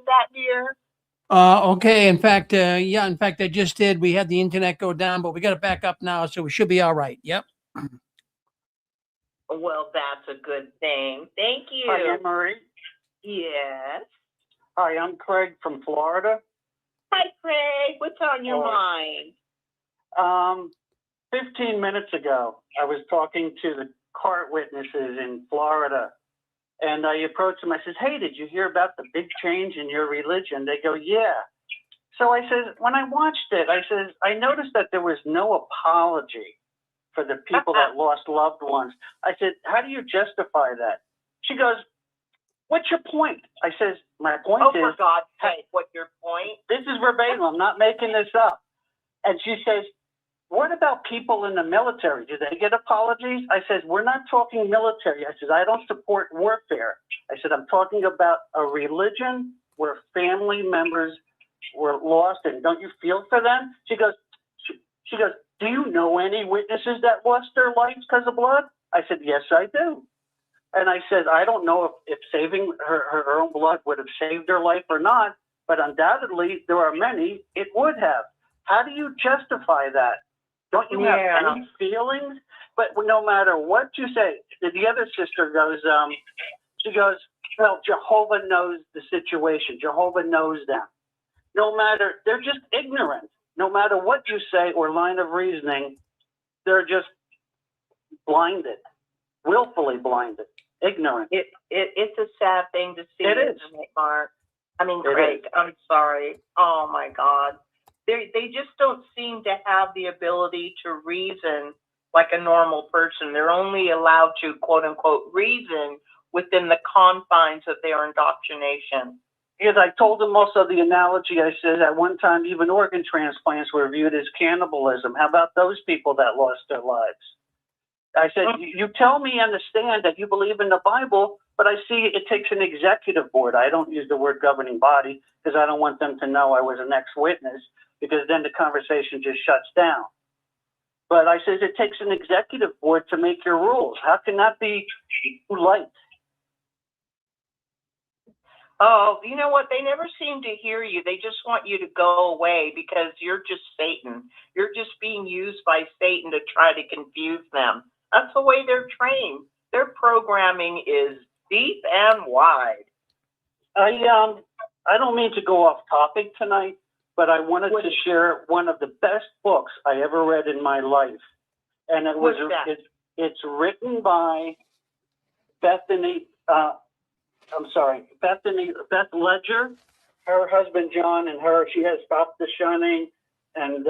Speaker 7: get that, dear?
Speaker 2: Okay. In fact, I just did. We had the internet go down, but we got it back up now, so we should be all right. Yep.
Speaker 7: Well, that's a good thing. Thank you.
Speaker 4: Hi, Anne Marie.
Speaker 7: Yes.
Speaker 4: Hi, I'm Craig from Florida.
Speaker 7: Hi, Craig. What's on your mind?
Speaker 4: 15 minutes ago, I was talking to the court witnesses in Florida, and I approached them. I said, hey, did you hear about the big change in your religion? They go, yeah. So I said, when I watched it, I said, I noticed that there was no apology for the people that lost loved ones. I said, how do you justify that? She goes, what's your point? I says, my point is,
Speaker 7: for God's sake, what's your point?
Speaker 4: this is verbatim, I'm not making this up. And she says, what about people in the military? Do they get apologies? I said, we're not talking military. I said, I don't support warfare. I said, I'm talking about a religion where family members were lost, and don't you feel for them? She goes, do you know any witnesses that lost their lives because of blood? I said, yes, I do. And I said, I don't know if saving her own blood would have saved her life or not, but undoubtedly there are many it would have. How do you justify that? Don't you have any feelings? But no matter what you say, the other sister goes, she goes, well, Jehovah knows the situation. Jehovah knows them. No matter, they're just ignorant. No matter what you say or line of reasoning, they're just blinded, willfully blinded, ignorant.
Speaker 7: It's a sad thing to see,
Speaker 4: It is.
Speaker 7: isn't it, Mark? I mean, Craig, I'm sorry. Oh, my God. They just don't seem to have the ability to reason like a normal person. They're only allowed to, quote unquote, reason within the confines of their indoctrination.
Speaker 4: Yes, I told them also the analogy. I said at one time even organ transplants were viewed as cannibalism. How about those people that lost their lives? I said, you tell me, understand that you believe in the Bible, but I see it takes an executive board. I don't use the word governing body because I don't want them to know I was an ex-witness, because then the conversation just shuts down. But I said, it takes an executive board to make your rules. How can that be too light?
Speaker 7: Oh, you know what? They never seem to hear you. They just want you to go away because you're just Satan. You're just being used by Satan to try to confuse them. That's the way they're trained. Their programming is deep and wide.
Speaker 4: I don't mean to go off topic tonight, but I wanted to share one of the best books I ever read in my life. And it was it's written by Beth Ledger, her husband John, and her. She has Stop the Shunning, and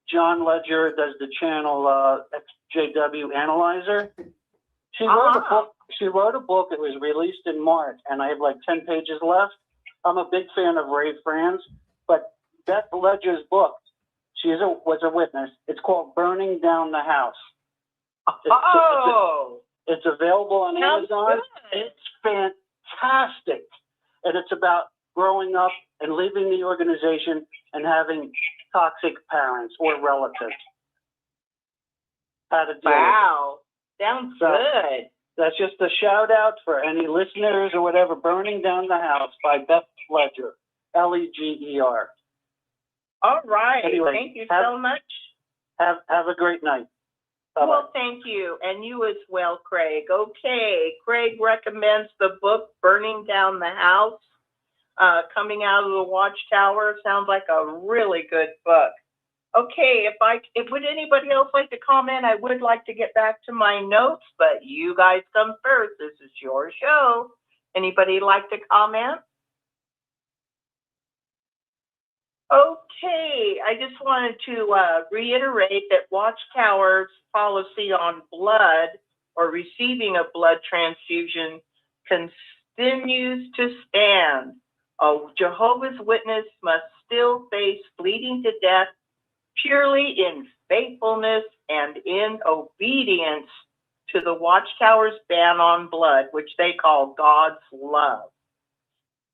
Speaker 4: John Ledger does the channel XJW Analyzer. She wrote a book. She wrote a book. It was released in March, and I have like 10 pages left. I'm a big fan of Ray Franz, but Beth Ledger's book, was a witness. It's called Burning Down the House. It's available on Amazon. It's fantastic. And it's about growing up and leaving the organization and having toxic parents or relatives. How to deal
Speaker 7: Wow. Sounds good.
Speaker 4: That's just a shout out for any listeners or whatever. Burning Down the House by Beth Ledger, Leger.
Speaker 7: All right.
Speaker 4: Anyway,
Speaker 7: thank you so much.
Speaker 4: Have a great night. Bye-bye.
Speaker 7: Well, thank you. And you as well, Craig. Okay. Craig recommends the book Burning Down the House, coming out of the Watchtower. Sounds like a really good book. Okay, if would anybody else like to comment? I would like to get back to my notes, but you guys come first. This is your show. Anybody like to comment? Okay, I just wanted to reiterate that Watchtower's policy on blood or receiving a blood transfusion continues to stand. A Jehovah's Witness must still face bleeding to death purely in faithfulness and in obedience to the Watchtower's ban on blood, which they call God's love.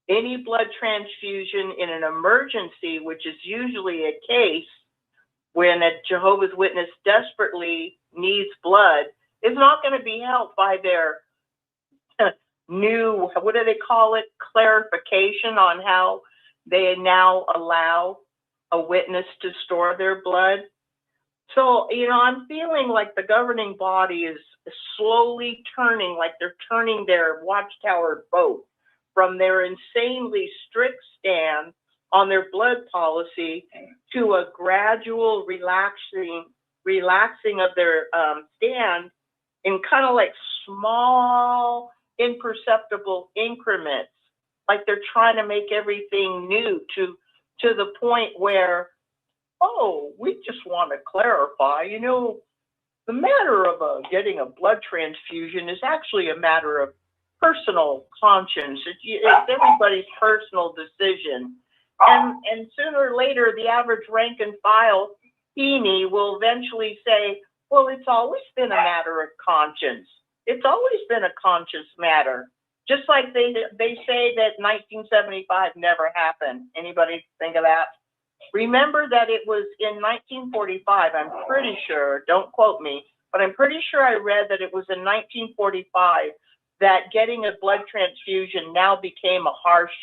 Speaker 7: Any blood transfusion in an emergency, which is usually a case when a Jehovah's Witness desperately needs blood, is not going to be helped by their
Speaker 3: new, what do they call it, clarification on how they now allow a witness to store their blood. So, I'm feeling like the governing body is slowly turning, like they're turning their Watchtower boat from their insanely strict stand on their blood policy to a gradual relaxing of their stand in kind of like small, imperceptible increments. Like they're trying to make everything new to the point where, oh, we just want to clarify, the matter of getting a blood transfusion is actually a matter of personal conscience. It's everybody's personal decision. And sooner or later, the average rank and file Heaney will eventually say, well, it's always been a matter of conscience. It's always been a conscious matter. Just like they say that 1975 never happened. Anybody think of that? Remember that it was in 1945, I'm pretty sure, don't quote me, but I'm pretty sure I read that it was in 1945 that getting a blood transfusion now became a harsh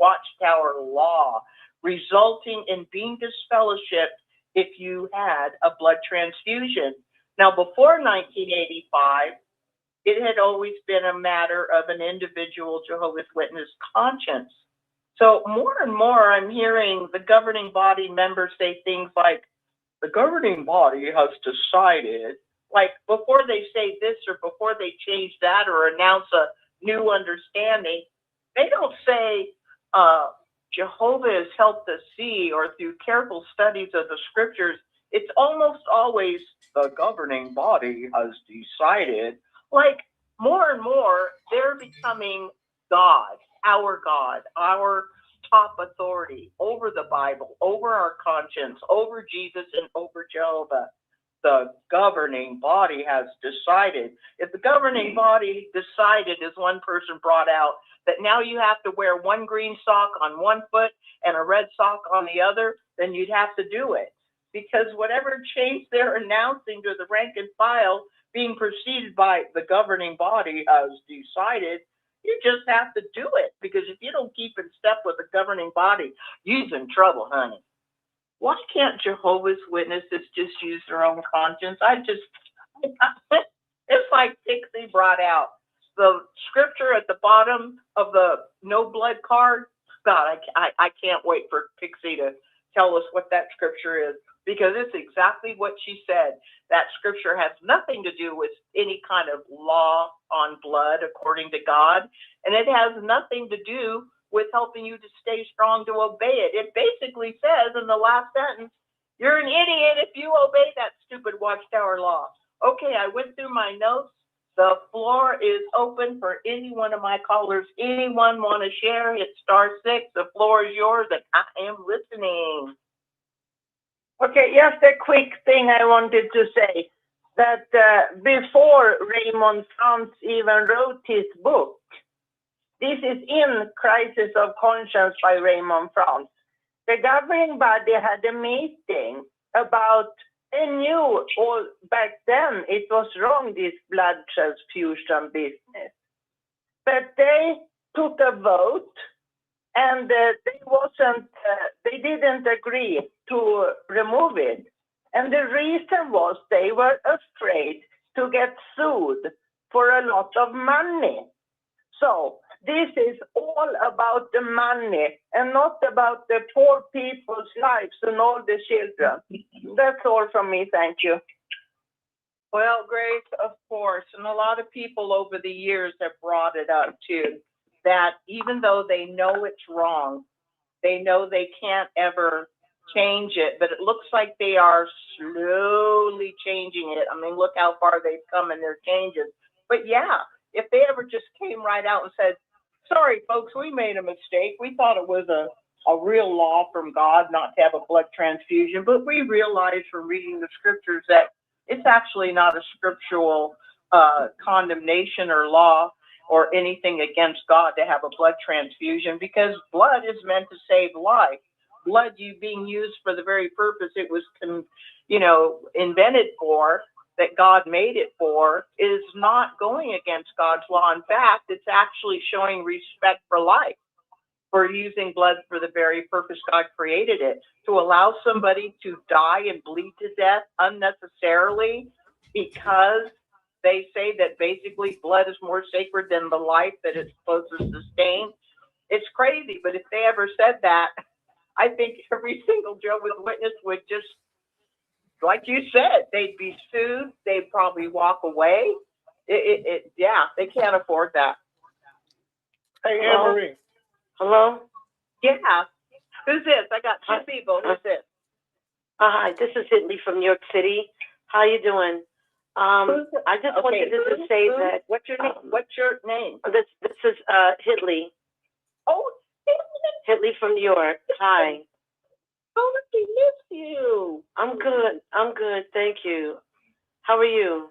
Speaker 3: Watchtower law, resulting in being disfellowshipped if you had a blood transfusion. Now, before 1985, it had always been a matter of an individual Jehovah's Witness conscience. So more and more, I'm hearing the governing body members say things like, the governing body has decided, like before they say this or before they change that or announce a new understanding, they don't say, Jehovah has helped us see, or through careful studies of the scriptures. It's almost always the governing body has decided. Like more and more, they're becoming God, our top authority over the Bible, over our conscience, over Jesus, and over Jehovah. The governing body has decided. If the governing body decided, as one person brought out, that now you have to wear one green sock on one foot and a red sock on the other, then you'd have to do it. Because whatever change they're announcing to the rank and file being preceded by the governing body has decided, you just have to do it. Because if you don't keep in step with the governing body, you're in trouble, honey. Why can't Jehovah's Witnesses just use their own conscience? It's like Pixie brought out the scripture at the bottom of the no blood card. God, I can't wait for Pixie to tell us what that scripture is, because it's exactly what she said. That scripture has nothing to do with any kind of law on blood according to God, and it has nothing to do with helping you to stay strong to obey it. It basically says in the last sentence, you're an idiot if you obey that stupid Watchtower law. Okay, I went through my notes. The floor is open for any one of my callers. Anyone want to share? Hit *6. The floor is yours, and I am listening.
Speaker 8: Okay, just a quick thing I wanted to say, that before Raymond Franz even wrote his book, this is in Crisis of Conscience by Raymond Franz, the governing body had a meeting about, they knew all back then it was wrong, this blood transfusion business. But they took a vote, and they didn't agree to remove it. And the reason was they were afraid to get sued for a lot of money. So this is all about the money and not about the poor people's lives and all the children. That's all from me. Thank you.
Speaker 3: Well, Grace, of course, and a lot of people over the years have brought it up too, that even though they know it's wrong, they know they can't ever change it, but it looks like they are slowly changing it. I mean, look how far they've come in their changes. But yeah, if they ever just came right out and said, sorry, folks, we made a mistake. We thought it was a real law from God not to have a blood transfusion, but we realized from reading the scriptures that it's actually not a scriptural condemnation or law or anything against God to have a blood transfusion, because blood is meant to save life. Blood being used for the very purpose it was, invented for, that God made it for is not going against God's law. In fact, it's actually showing respect for life, for using blood for the very purpose God created it. To allow somebody to die and bleed to death unnecessarily because they say that basically blood is more sacred than the life that it's supposed to sustain. It's crazy, but if they ever said that, I think every single Jehovah's Witness would just, like you said, they'd be sued. They'd probably walk away. Yeah, they can't afford that.
Speaker 4: Hey,
Speaker 8: Hello?
Speaker 4: Anne-Marie.
Speaker 8: Hello?
Speaker 3: Yeah. Who's this? I got two people. Who's this?
Speaker 8: Hi, this is Hitley from New York City. How you doing? I just wanted to say that.
Speaker 3: What's your name? What's your name?
Speaker 8: This is Hitley.
Speaker 3: Oh,
Speaker 8: Hitley from New York. Hi.
Speaker 3: how did we miss you?
Speaker 8: I'm good. Thank you. How are you?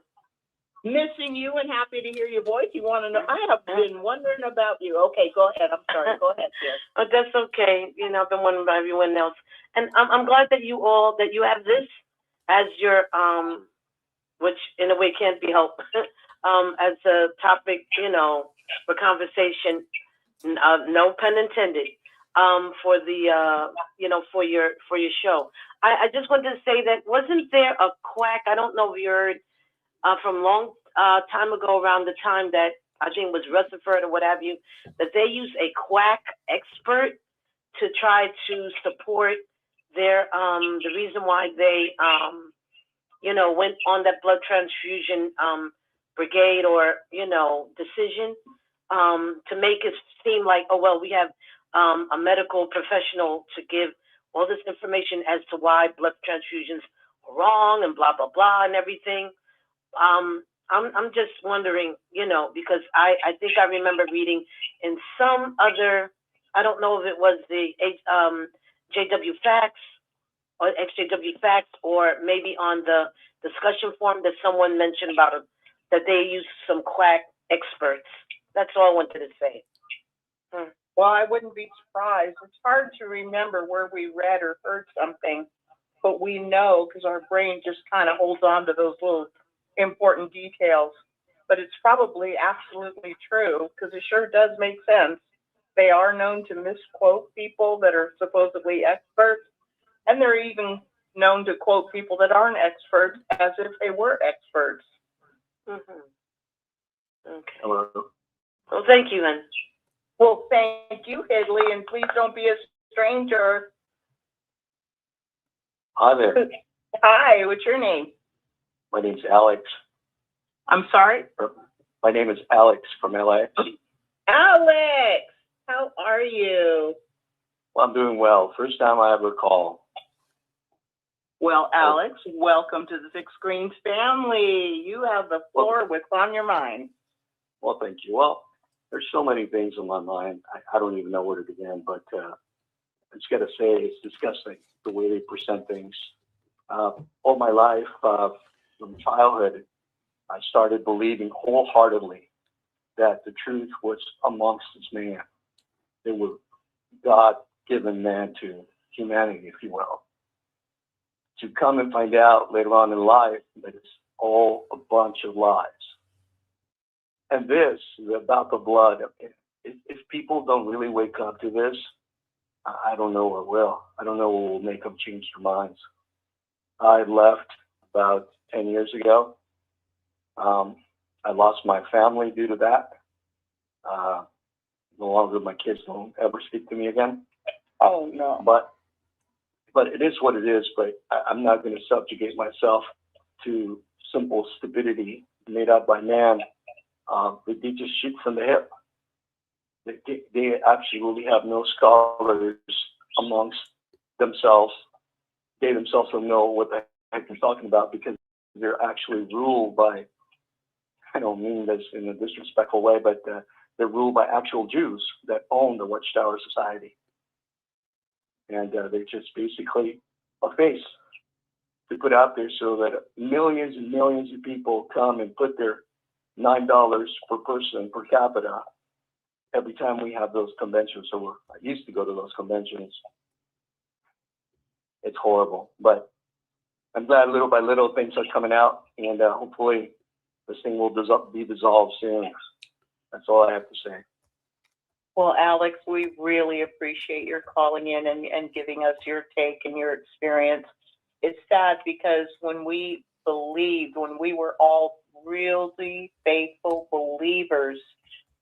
Speaker 3: Missing you and happy to hear your voice. You want to know? I have been wondering about you. Okay, go ahead. I'm sorry. Go ahead, dear.
Speaker 8: Oh, that's okay. You know, I've been wondering about everyone else, and I'm glad that you have this as your which in a way can't be helped as a topic, you know, for conversation. No pun intended. For the you know, for your show. I just wanted to say that wasn't there a quack? I don't know if you heard from long time ago, around the time that I think it was Rutherford or what have you, that they used a quack expert to try to support their the reason why they you know, went on that blood transfusion brigade or, you know, decision to make it seem like, oh well, we have a medical professional to give all this information as to why blood transfusions are wrong and blah blah blah and everything. I'm just wondering, you know, because I think I remember reading in some other, I don't know if it was the JW Facts or XJW Facts or maybe on the discussion forum that someone mentioned about it, that they use some quack experts. That's all I wanted to say.
Speaker 3: Well, I wouldn't be surprised. It's hard to remember where we read or heard something, but we know because our brain just kind of holds on to those little important details. But it's probably absolutely true because it sure does make sense. They are known to misquote people that are supposedly experts, and they're even known to quote people that aren't experts as if they were experts.
Speaker 8: Mm-hmm. Okay.
Speaker 11: Hello.
Speaker 8: Well, thank you, then.
Speaker 3: Well, thank you, Hidley, and please don't be a stranger.
Speaker 11: Hi there.
Speaker 3: Hi, what's your name?
Speaker 11: My name's Alex.
Speaker 3: I'm sorry?
Speaker 11: My name is Alex from LA.
Speaker 3: Alex, how are you?
Speaker 11: Well, I'm doing well. First time I ever call.
Speaker 3: Well, Alex, welcome to the Six Screens family. You have the floor. What's on your mind?
Speaker 11: Well, thank you. Well, there's so many things on my mind. I don't even know where to begin, but I just got to say it's disgusting the way they present things. All my life, from childhood, I started believing wholeheartedly that the truth was amongst this man. They were God-given man to humanity, if you will. To come and find out later on in life that it's all a bunch of lies. And this is about the blood. If people don't really wake up to this, I don't know what will. I don't know what will make them change their minds. I left about 10 years ago. I lost my family due to that. No longer my kids don't ever speak to me again.
Speaker 3: Oh, no.
Speaker 11: But it is what it is. But I'm not going to subjugate myself to simple stupidity made up by man. They just shoot from the hip. They absolutely have no scholars amongst themselves. They themselves don't know what the heck they're talking about because they're actually ruled by, I don't mean this in a disrespectful way, but they're ruled by actual Jews that own the Watchtower Society. And they're just basically a face to put out there so that millions and millions of people come and put their $9 per person per capita every time we have those conventions. So I used to go to those conventions. It's horrible. But
Speaker 12: I'm glad little by little things are coming out, and hopefully this thing will be dissolved soon. That's all I have to say.
Speaker 6: Well, Alex, we really appreciate your calling in and giving us your take and your experience. It's sad because when we were all really faithful believers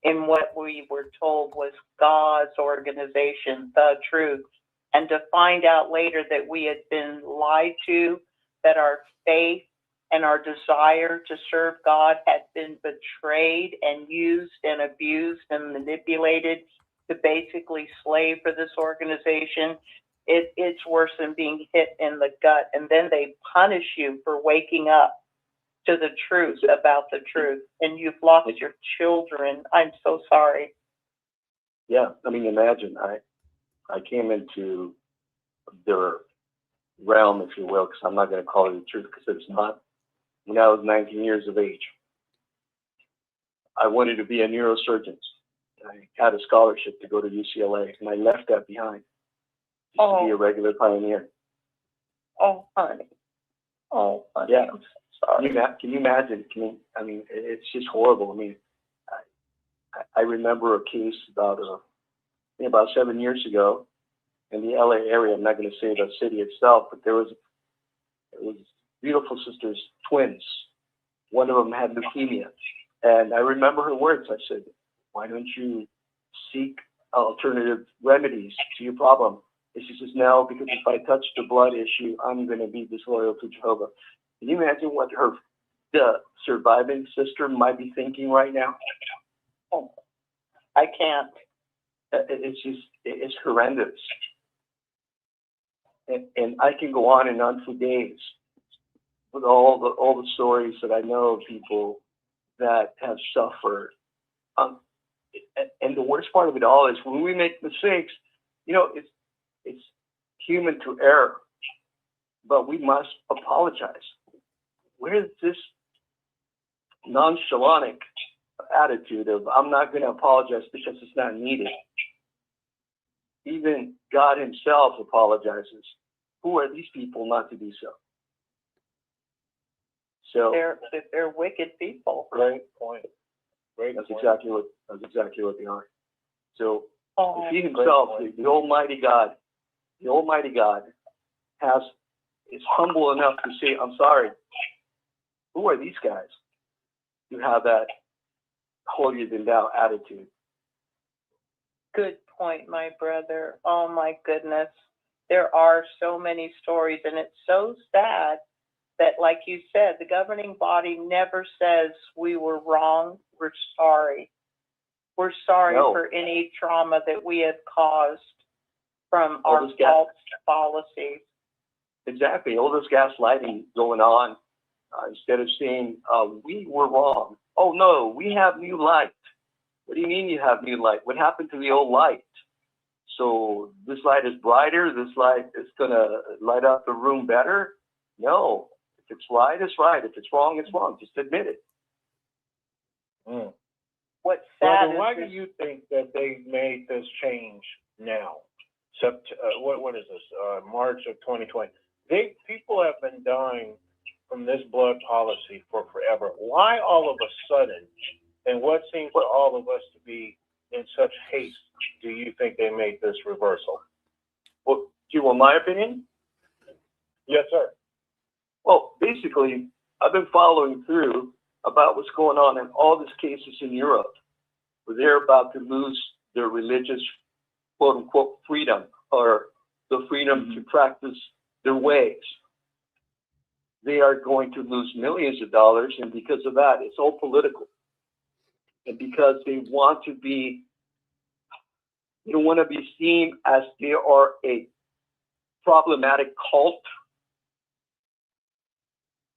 Speaker 6: in what we were told was God's organization, the truth, and to find out later that we had been lied to, that our faith and our desire to serve God had been betrayed and used and abused and manipulated to basically slave for this organization. It's worse than being hit in the gut. And then they punish you for waking up to the truth about the truth. And you've lost your children. I'm so sorry.
Speaker 12: Yeah, I mean, imagine I came into their realm, if you will, because I'm not going to call it the truth because it's not. When I was 19 years of age, I wanted to be a neurosurgeon. I had a scholarship to go to UCLA, and I left that behind just to be a regular pioneer.
Speaker 6: Oh, honey. Oh, honey.
Speaker 12: Yeah.
Speaker 6: I'm sorry.
Speaker 12: Can you imagine? I mean, it's just horrible. I mean, I remember a case about 7 years ago in the LA area. I'm not going to say the city itself, but it was beautiful sisters, twins. One of them had leukemia. And I remember her words. I said, why don't you seek alternative remedies to your problem? And she says, no, because if I touch the blood issue, I'm going to be disloyal to Jehovah. Can you imagine what the surviving sister might be thinking right now?
Speaker 6: Oh, I can't.
Speaker 12: It's horrendous. And I can go on and on for days with all the stories that I know of people that have suffered. And the worst part of it all is when we make mistakes, it's human to err, but we must apologize. Where's this nonchalant attitude of I'm not going to apologize because it's not needed? Even God himself apologizes. Who are these people not to do so? So
Speaker 6: they're wicked people.
Speaker 12: Great point. That's exactly what they are. So if he himself, the Almighty God, is humble enough to say, I'm sorry, who are these guys who have that holier than thou attitude?
Speaker 6: Good point, my brother. Oh my goodness. There are so many stories, and it's so sad that, like you said, the governing body never says we were wrong. We're sorry. We're sorry for any trauma that we have caused from our false policies.
Speaker 12: Exactly. All this gaslighting going on. Instead of saying, we were wrong. Oh, no, we have new light. What do you mean you have new light? What happened to the old light? So this light is brighter. This light is going to light up the room better. No. If it's right, it's right. If it's wrong, it's wrong. Just admit it.
Speaker 6: What's sad
Speaker 11: Brother, why do you think that they made this change now? What is this? March of 2020. People have been dying from this blood policy for forever. Why all of a sudden, and what seems to all of us to be in such haste, do you think they made this reversal?
Speaker 12: Well, do you want my opinion?
Speaker 11: Yes, sir.
Speaker 12: Well, basically, I've been following through about what's going on in all these cases in Europe, where they're about to lose their religious, quote unquote, freedom, or the freedom to practice their ways. They are going to lose millions of dollars, and because of that, it's all political. And because they want to be seen as they are a problematic cult,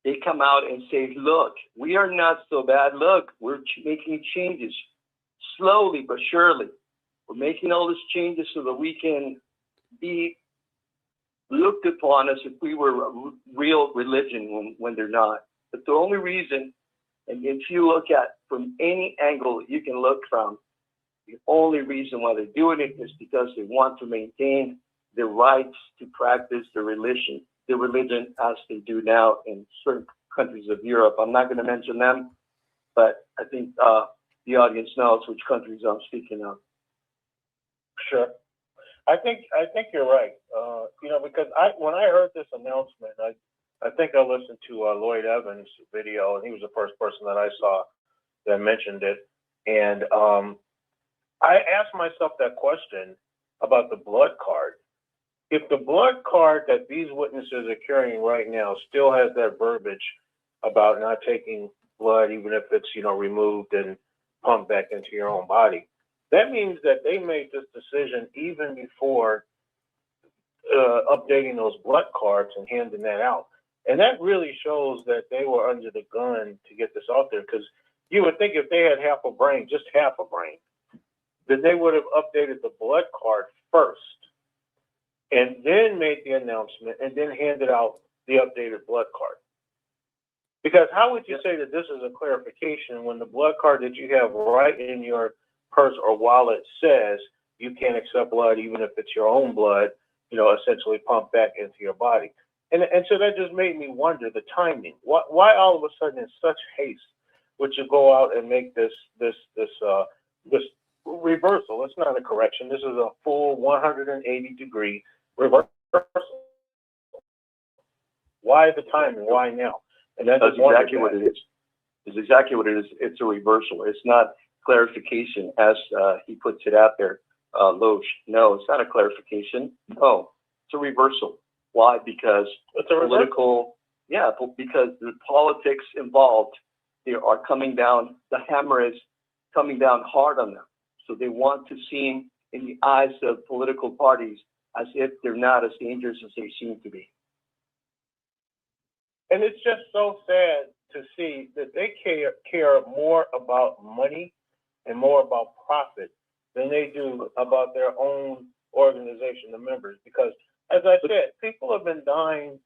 Speaker 12: they come out and say, look, we are not so bad. Look, we're making changes slowly but surely. We're making all these changes so that we can be looked upon as if we were a real religion when they're not. But the only reason, and if you look at from any angle you can look from, the only reason why they're doing it is because they want to maintain their rights to practice their religion their religion as they do now in certain countries of Europe. I'm not going to mention them, but I think the audience knows which countries I'm speaking of.
Speaker 11: Sure. I think you're right. Because when I heard this announcement, I think I listened to Lloyd Evans' video, and he was the first person that I saw that mentioned it. And I asked myself that question about the blood card. If the blood card that these witnesses are carrying right now still has that verbiage about not taking blood, even if it's removed and pumped back into your own body, that means that they made this decision even before updating those blood cards and handing that out. And that really shows that they were under the gun to get this out there, because you would think if they had half a brain, just half a brain, then they would have updated the blood card first and then made the announcement and then handed out the updated blood card. Because how would you say that this is a clarification when the blood card that you have right in your purse or wallet says you can't accept blood even if it's your own blood, essentially pumped back into your body? And so that just made me wonder the timing. Why all of a sudden in such haste would you go out and make this reversal? It's not a correction. This is a full 180-degree reversal. Why the timing? Why now? And that's
Speaker 12: exactly what it is. It's exactly what it is. It's a reversal. It's not clarification as he puts it out there, Loesch. No, it's not a clarification. No, it's a reversal. Why? Because
Speaker 11: it's a
Speaker 12: political, because the politics involved, they are coming down, the hammer is coming down hard on them. So they want to seem in the eyes of political parties as if they're not as dangerous as they seem to be.
Speaker 11: And it's just so sad to see that they care more about money and more about profit than they do about their own organization, the members. Because, as I said, people have been dying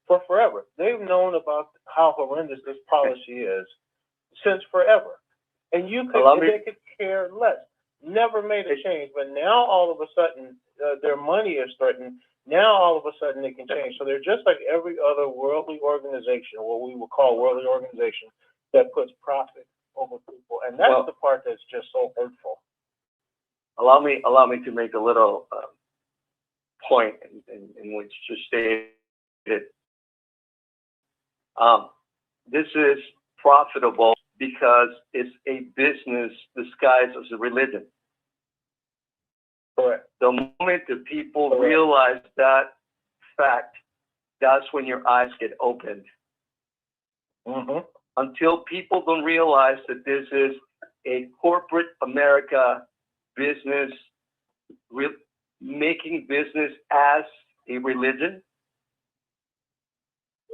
Speaker 11: for forever. They've known about how horrendous this policy is since forever. And they could care less. Never made a change. But now, all of a sudden, their money is threatened. Now, all of a sudden, they can change. So they're just like every other worldly organization, what we would call worldly organization, that puts profit over people. And that's the part that's just so hurtful.
Speaker 12: Allow me to make a little point in which you stated. This is profitable because it's a business disguised as a religion.
Speaker 11: Correct.
Speaker 12: The moment that people realize that fact, that's when your eyes get opened.
Speaker 11: Mm-hmm.
Speaker 12: Until people don't realize that this is a corporate America business, making business as a religion,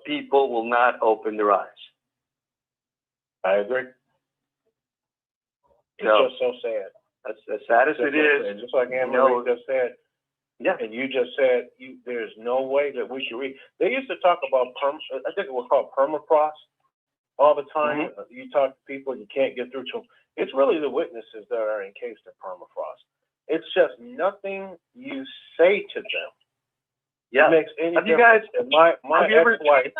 Speaker 12: people will not open their eyes.
Speaker 11: I agree. It's just so sad.
Speaker 12: As sad as it is,
Speaker 11: just like Anne-Marie just said,
Speaker 12: yeah,
Speaker 11: and you just said, there's no way that we should read. They used to talk about I think it was called permafrost all the time.
Speaker 12: Mm-hmm.
Speaker 11: You talk to people, you can't get through to them. It's really the witnesses that are encased in permafrost. It's just nothing you say to them.
Speaker 12: Yeah.
Speaker 11: Makes any
Speaker 12: have
Speaker 11: difference.
Speaker 12: You guys?
Speaker 11: My ex-wife.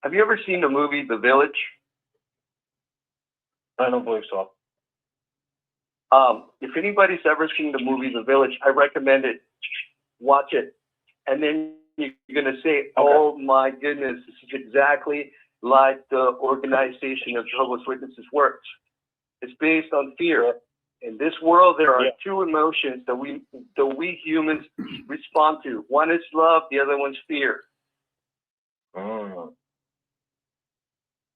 Speaker 12: Have you ever seen the movie The Village?
Speaker 11: I don't believe so.
Speaker 12: If anybody's ever seen the movie The Village, I recommend it. Watch it. And then you're going to say, oh my goodness, this is exactly like the organization of Jehovah's Witnesses works. It's based on fear. In this world, there are two emotions that we humans respond to. One is love, the other one's fear.
Speaker 11: Mm.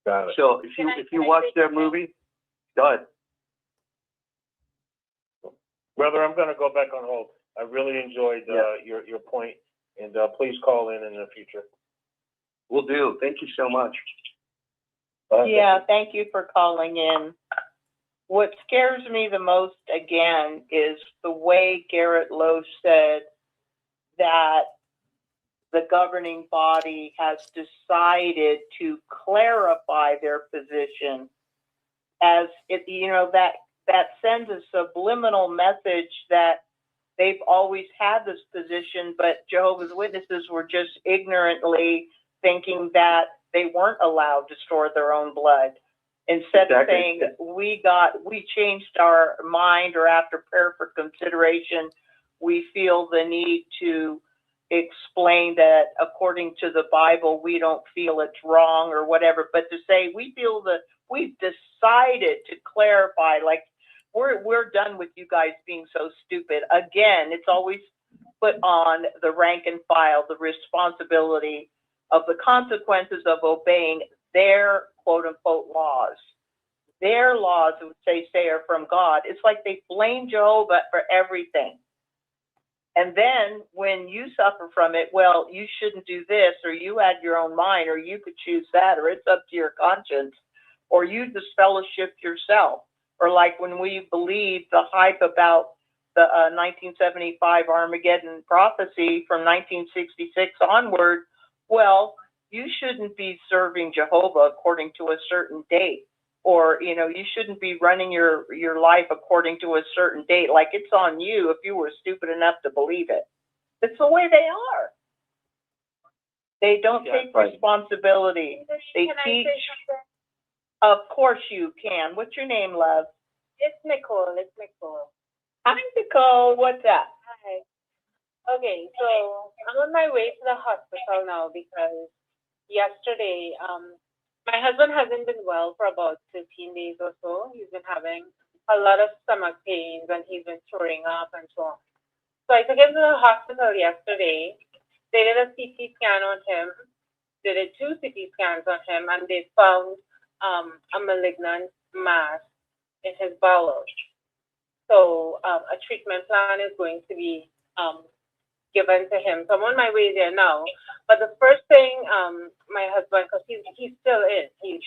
Speaker 11: Got it.
Speaker 12: So if you watch that movie, go ahead.
Speaker 11: Brother, I'm going to go back on hold. I really enjoyed your point, and please call in the future.
Speaker 12: Will do. Thank you so much.
Speaker 3: Thank you for calling in. What scares me the most, again, is the way Garrett Loesch said that the governing body has decided to clarify their position, as it, that sends a subliminal message that
Speaker 6: they've always had this position, but Jehovah's Witnesses were just ignorantly thinking that they weren't allowed to store their own blood. Instead of saying, we changed our mind, or after prayer for consideration, we feel the need to explain that according to the Bible, we don't feel it's wrong or whatever, but to say we feel that we've decided to clarify, like we're done with you guys being so stupid. Again, it's always put on the rank and file the responsibility of the consequences of obeying their quote unquote laws. Their laws, which they say are from God. It's like they blame Jehovah for everything. And then when you suffer from it, well, you shouldn't do this, or you had your own mind, or you could choose that, or it's up to your conscience, or you disfellowship yourself. Or like when we believe the hype about the 1975 Armageddon prophecy from 1966 onward, well, you shouldn't be serving Jehovah according to a certain date. Or, you know, you shouldn't be running your life according to a certain date. Like, it's on you if you were stupid enough to believe it. It's the way they are. They don't take responsibility. They teach. Of course you can. What's your name, love?
Speaker 13: It's Nicole.
Speaker 6: Hi, Nicole. What's up?
Speaker 13: Hi. Okay, so I'm on my way to the hospital now because yesterday, my husband hasn't been well for about 15 days or so. He's been having a lot of stomach pains and he's been throwing up and so on. So I took him to the hospital yesterday. They did a CT scan on him. They did 2 CT scans on him, and they found a malignant mass in his bowels. So a treatment plan is going to be given to him. So I'm on my way there now. But the first thing, my husband, because he's still in, he's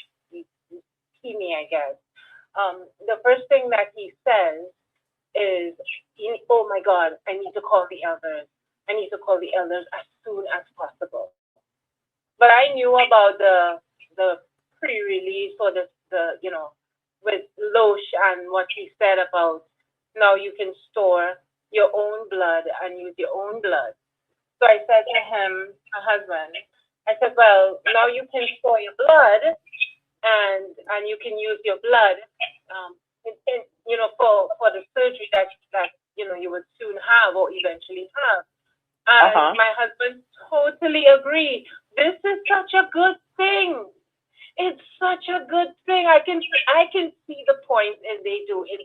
Speaker 13: me, I guess. The first thing that he says is, oh my God, I need to call the elders. I need to call the elders as soon as possible. But I knew about the pre-release or the with Loesch and what he said about now you can store your own blood and use your own blood. So I said to him, my husband, I said, well, now you can store your blood and you can use your blood, for the surgery that you would soon have or eventually have. And my husband totally agreed. This is such a good thing. It's such a good thing. I can see the point in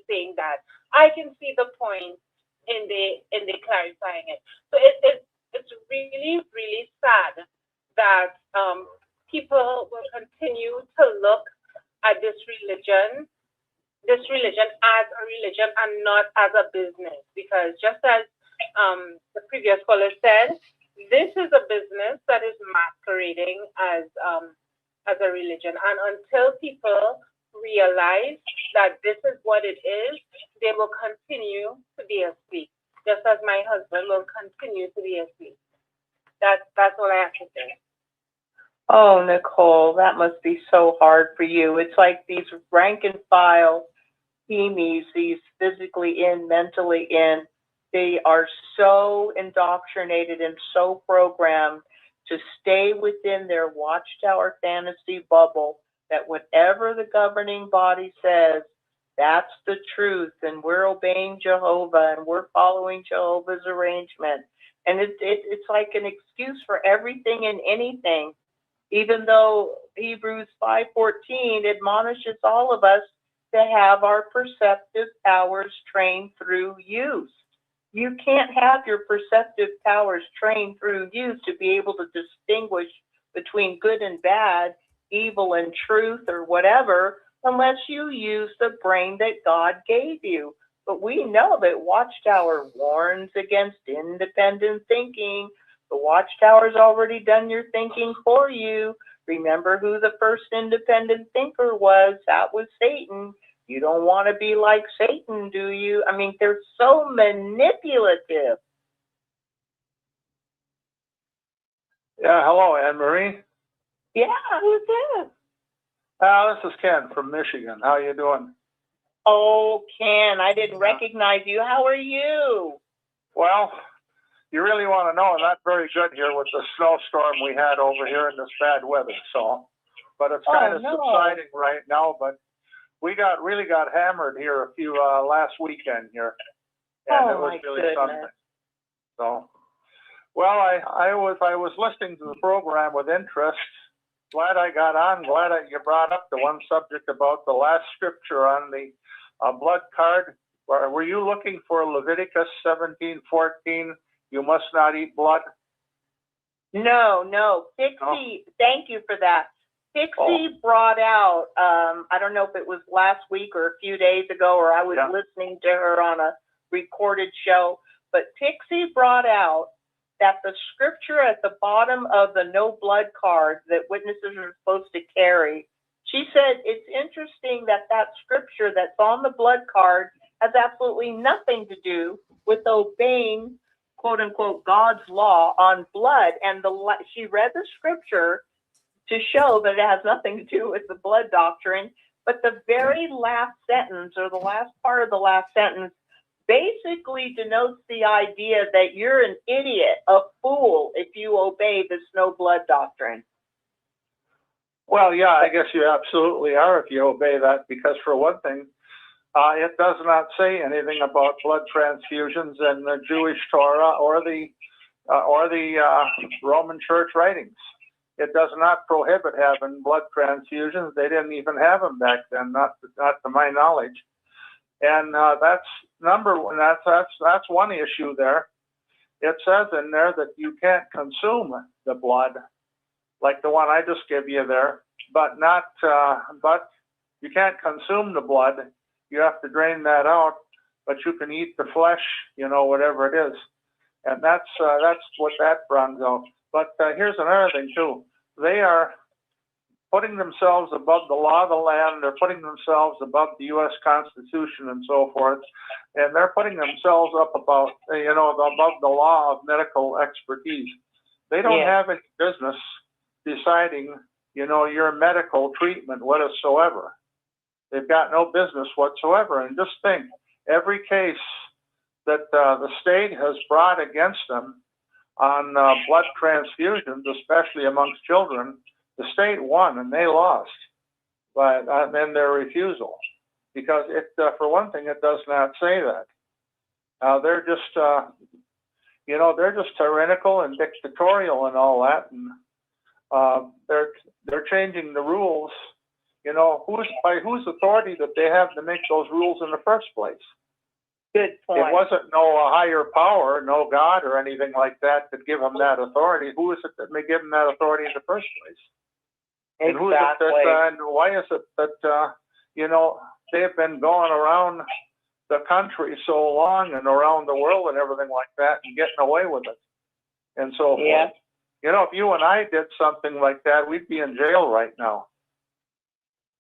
Speaker 13: saying that. I can see the point in they clarifying it. So it's really, really sad that people will continue to look at this religion as a religion and not as a business. Because just as the previous caller said, this is a business that is masquerading as a religion. And until people realize that this is what it is, they will continue to be asleep. Just as my husband will continue to be asleep. That's all I have to say.
Speaker 6: Oh, Nicole, that must be so hard for you. It's like these rank and file hemies, these physically in, mentally in, they are so indoctrinated and so programmed to stay within their Watchtower fantasy bubble that whatever the governing body says, that's the truth, and we're obeying Jehovah and we're following Jehovah's arrangement. And it's like an excuse for everything and anything, even though Hebrews 5:14 admonishes all of us to have our perceptive powers trained through use. You can't have your perceptive powers trained through use to be able to distinguish between good and bad, evil and truth, or whatever, unless you use the brain that God gave you. But we know that Watchtower warns against independent thinking. The Watchtower's already done your thinking for you. Remember who the first independent thinker was? That was Satan. You don't want to be like Satan, do you? I mean, they're so manipulative.
Speaker 14: Yeah, hello, Anne-Marie.
Speaker 6: Yeah, who's this?
Speaker 14: This is Ken from Michigan. How you doing?
Speaker 6: Oh, Ken, I didn't recognize you. How are you?
Speaker 14: Well, you really want to know, not very good here with the snowstorm we had over here in this bad weather. So, but it's kind of subsiding right now. But we really got hammered here last weekend here, and it was really something. So, well, I was listening to the program with interest. Glad I got on. Glad that you brought up the one subject about the last scripture on the blood card. Were you looking for Leviticus 17:14? You must not eat blood.
Speaker 3: No. Pixie, thank you for that. Pixie brought out, I don't know if it was last week or a few days ago, or I was listening to her on a recorded show, but Pixie brought out that the scripture at the bottom of the no blood card that witnesses are supposed to carry, she said it's interesting that scripture that's on the blood card has absolutely nothing to do with obeying, quote unquote, God's law on blood. And she read the scripture to show that it has nothing to do with the blood doctrine. But the very last sentence, or the last part of the last sentence, basically denotes the idea that you're an idiot, a fool, if you obey this no blood doctrine.
Speaker 14: Well, yeah, I guess you absolutely are if you obey that, because for one thing, it does not say anything about blood transfusions in the Jewish Torah or the Roman Church writings. It does not prohibit having blood transfusions. They didn't even have them back then, not to my knowledge. And that's number one. That's one issue there. It says in there that you can't consume the blood, like the one I just gave you there, but you can't consume the blood. You have to drain that out, but you can eat the flesh, whatever it is. And that's what that brings out. But here's another thing too. They are putting themselves above the law of the land. They're putting themselves above the U.S. Constitution and so forth. And they're putting themselves up above the law of medical expertise. They don't have any business deciding, your medical treatment whatsoever. They've got no business whatsoever. And just think, every case that the state has brought against them on blood transfusions, especially amongst children, the state won and they lost in their refusal, because for one thing, it does not say that. They're just tyrannical and dictatorial and all that, and they're changing the rules. By whose authority that they have to make those rules in the first place?
Speaker 3: Good point.
Speaker 14: It wasn't no higher power, no God or anything like that give them that authority. Who is it that may give them that authority in the first place? And who is it that, and why is it that, they've been going around the country so long and around the world and everything like that and getting away with it and so forth? If you and I did something like that, we'd be in jail right now.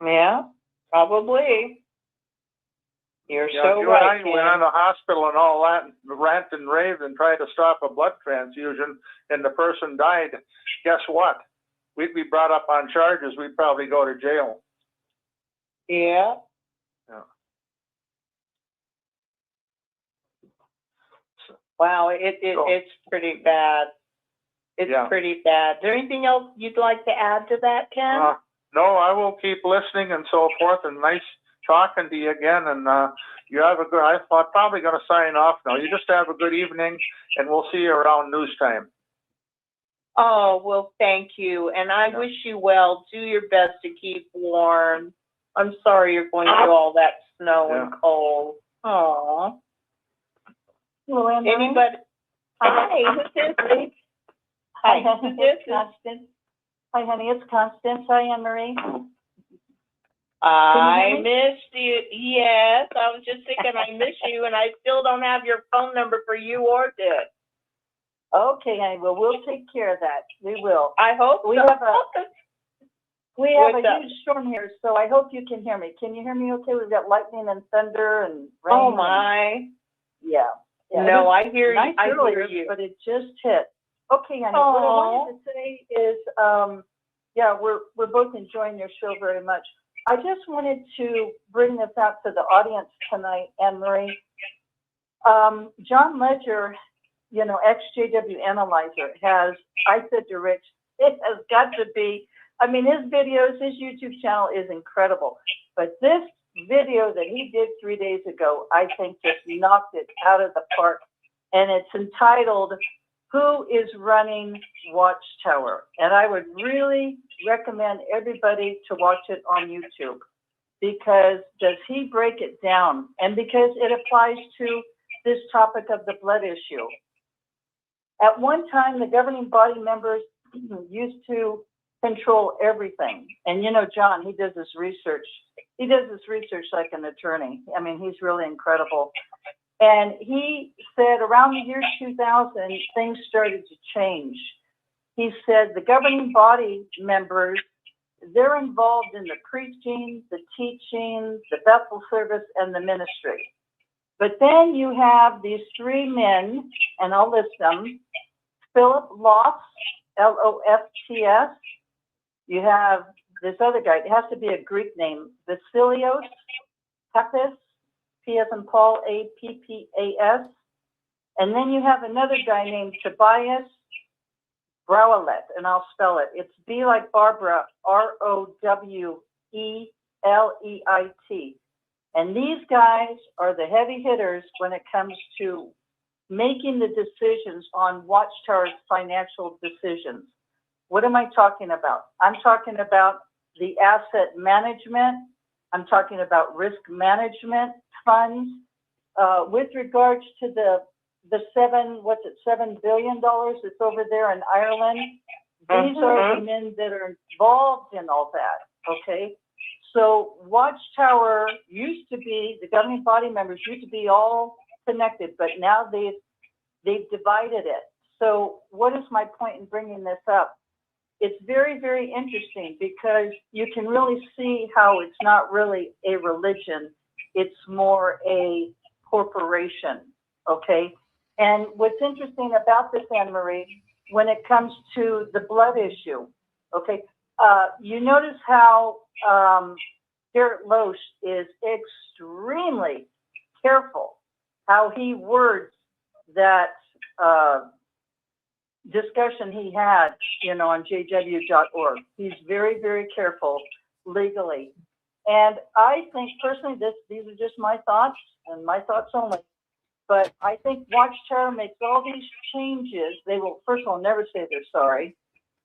Speaker 3: Yeah, probably. You're so
Speaker 14: you
Speaker 3: right.
Speaker 14: And I went on the hospital and all that, and rant and raved and tried to stop a blood transfusion, and the person died. Guess what? We'd be brought up on charges. We'd probably go to jail.
Speaker 3: Yeah. Wow, it's pretty bad. It's pretty bad. Is there anything else you'd like to add to that, Ken?
Speaker 14: No, I will keep listening and so forth, and nice talking to you again. And you have a good, I'm probably going to sign off now. You just have a good evening, and we'll see you around news time.
Speaker 3: Oh, well, thank you. And I wish you well. Do your best to keep warm. I'm sorry you're going through all that snow and cold. Aw.
Speaker 5: Hello,
Speaker 3: anybody? Hi, who's this? Hi, who's this?
Speaker 5: Constance. Hi, honey, it's Constance. Hi, Anne-Marie.
Speaker 3: I missed you. Yes, I was just thinking I miss you, and I still don't have your phone number for you or Dick.
Speaker 5: Okay, honey. Well, we'll take care of that. We will.
Speaker 3: I hope
Speaker 5: we
Speaker 3: so.
Speaker 5: have a huge storm here, so I hope you can hear me. Can you hear me okay? We've got lightning and thunder and rain.
Speaker 3: Oh, my.
Speaker 5: Yeah.
Speaker 3: No, I hear you.
Speaker 5: Nice
Speaker 3: I
Speaker 5: earlier,
Speaker 3: hear you.
Speaker 5: but it just hit. Okay, honey. What I wanted to say is, we're both enjoying your show very much. I just wanted to bring this out to the audience tonight, Anne-Marie.
Speaker 15: John Ledger, you know, ex-JW Analyzer has, I said to Rich, it has got to be, I mean, his videos, his YouTube channel is incredible. But this video that he did 3 days ago, I think just knocked it out of the park. And it's entitled, Who is Running Watchtower? And I would really recommend everybody to watch it on YouTube, because does he break it down? And because it applies to this topic of the blood issue. At one time, the governing body members used to control everything. And you know, John, he does this research. He does this research like an attorney. I mean, he's really incredible. And he said around the year 2000, things started to change. He said the governing body members, they're involved in the preaching, the teaching, the Bethel service, and the ministry. But then you have these three men, and I'll list them. Philip Lofts, Lofts. You have this other guy, it has to be a Greek name, Vasilios Pappas, P as in Paul, Appas. And then you have another guy named Tobias Browellet, and I'll spell it. It's B like Barbara, Roweleit. And these guys are the heavy hitters when it comes to making the decisions on Watchtower's financial decisions. What am I talking about? I'm talking about the asset management. I'm talking about risk management funds. With regards to the $7 billion that's over there in Ireland, these are the men that are involved in all that, okay? So Watchtower used to be, the governing body members used to be all connected, but now they've divided it. So what is my point in bringing this up? It's very, very interesting because you can really see how it's not really a religion. It's more a corporation, okay? And what's interesting about this, Anne Marie, when it comes to the blood issue, okay, you notice how Garrett Loesch is extremely careful how he words that discussion he had, you know, on jw.org. He's very, very careful legally. And I think personally, these are just my thoughts and my thoughts only. But I think Watchtower makes all these changes. They will, first of all, never say they're sorry